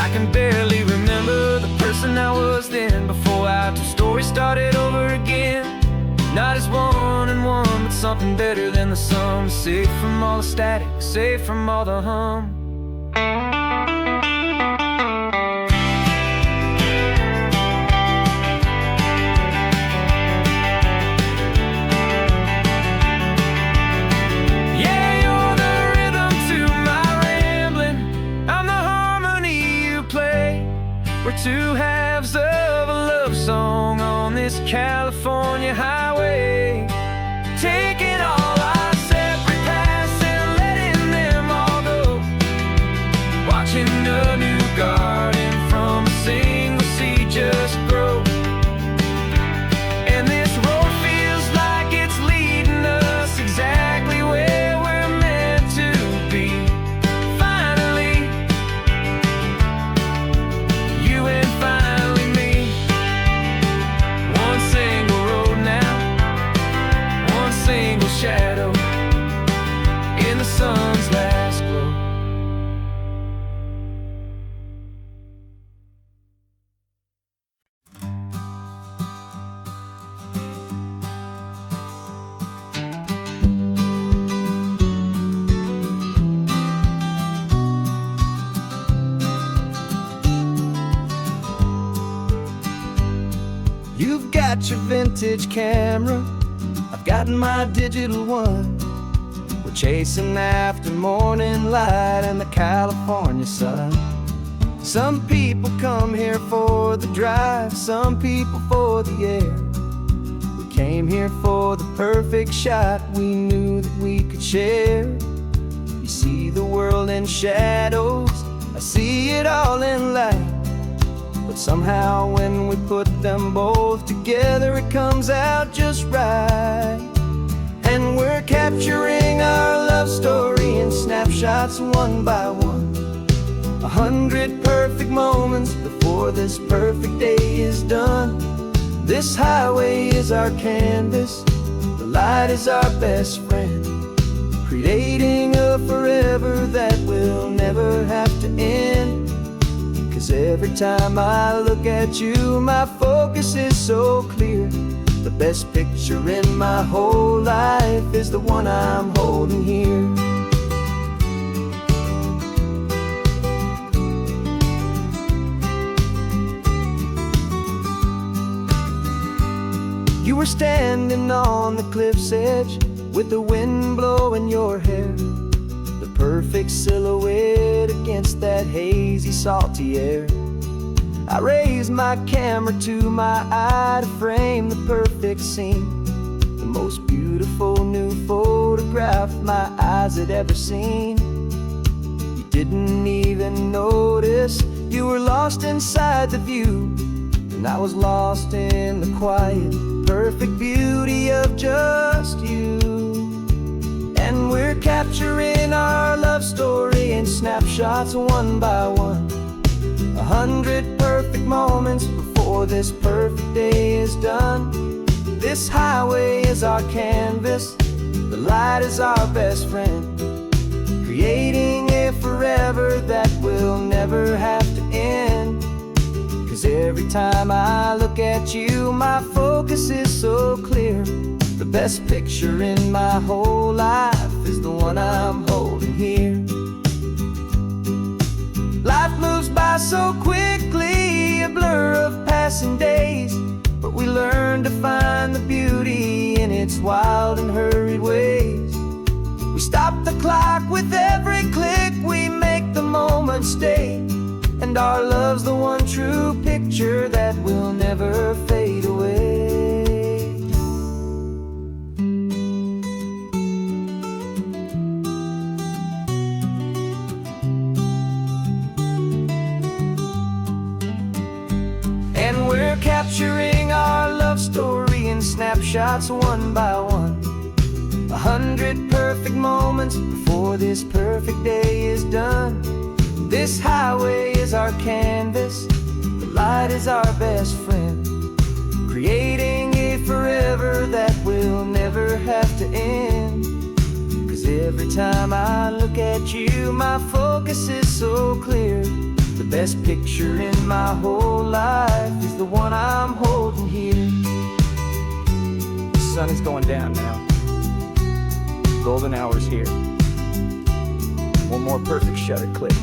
I can barely remember the person I was then, before our two stories started over again. Not as one and one, but something better than the sum. Safe from all the static, safe from all the hum. We're two halves of a love song on this California highway, taking all our separate paths and letting them all go. Watching a new garden from a single seed just grow. And this road feels like it's leading us exactly got your vintage camera, I've got my digital one. We're chasing after morning light and the California sun. Some people come here for the drive, some people for the air. We came here for the perfect shot we knew that we could share. You see the world in shadows, I see it all in light. But somehow when we put them both together, it comes out just right. And we're capturing our love story in snapshots one by one. 100 perfect moments before this perfect day is done. This highway is our canvas, the light is our best friend, creating a forever that will never have to end. 'Cause every time I look at you, my focus is so clear. The best picture in my whole life is the one I'm holding here. You were standing on the cliff's edge with the wind blowing your hair, the perfect silhouette against that hazy, salty air. I raised my camera to my eye to frame the perfect scene, the most beautiful new photograph my eyes had ever seen. You didn't even notice you were lost inside the view, and I was lost in the quiet, perfect beauty of just you. And we're capturing our love story in snapshots one by one. 100 perfect moments before this perfect day is done. This highway is our canvas, the light is our best friend, creating a forever that will never have to end. 'Cause every time I look at you, my focus is so clear. The best picture in my whole life is the one I'm holding here. Life moves by so quickly, a blur of passing days, but we learn to find the beauty in its wild and hurried ways. We stop the clock with every click, we make the moment stay, and our love's the one true picture that will never fade away. And we're capturing our love story in snapshots one by one. 100 perfect moments before this perfect day is done. This highway is our canvas, the light is our best friend, creating a forever that will never have to end. 'Cause every time I look at you, my focus is so clear. The best picture in my whole life is the one I'm holding here. The sun is going down now. Golden hour's here. One more perfect shutter click.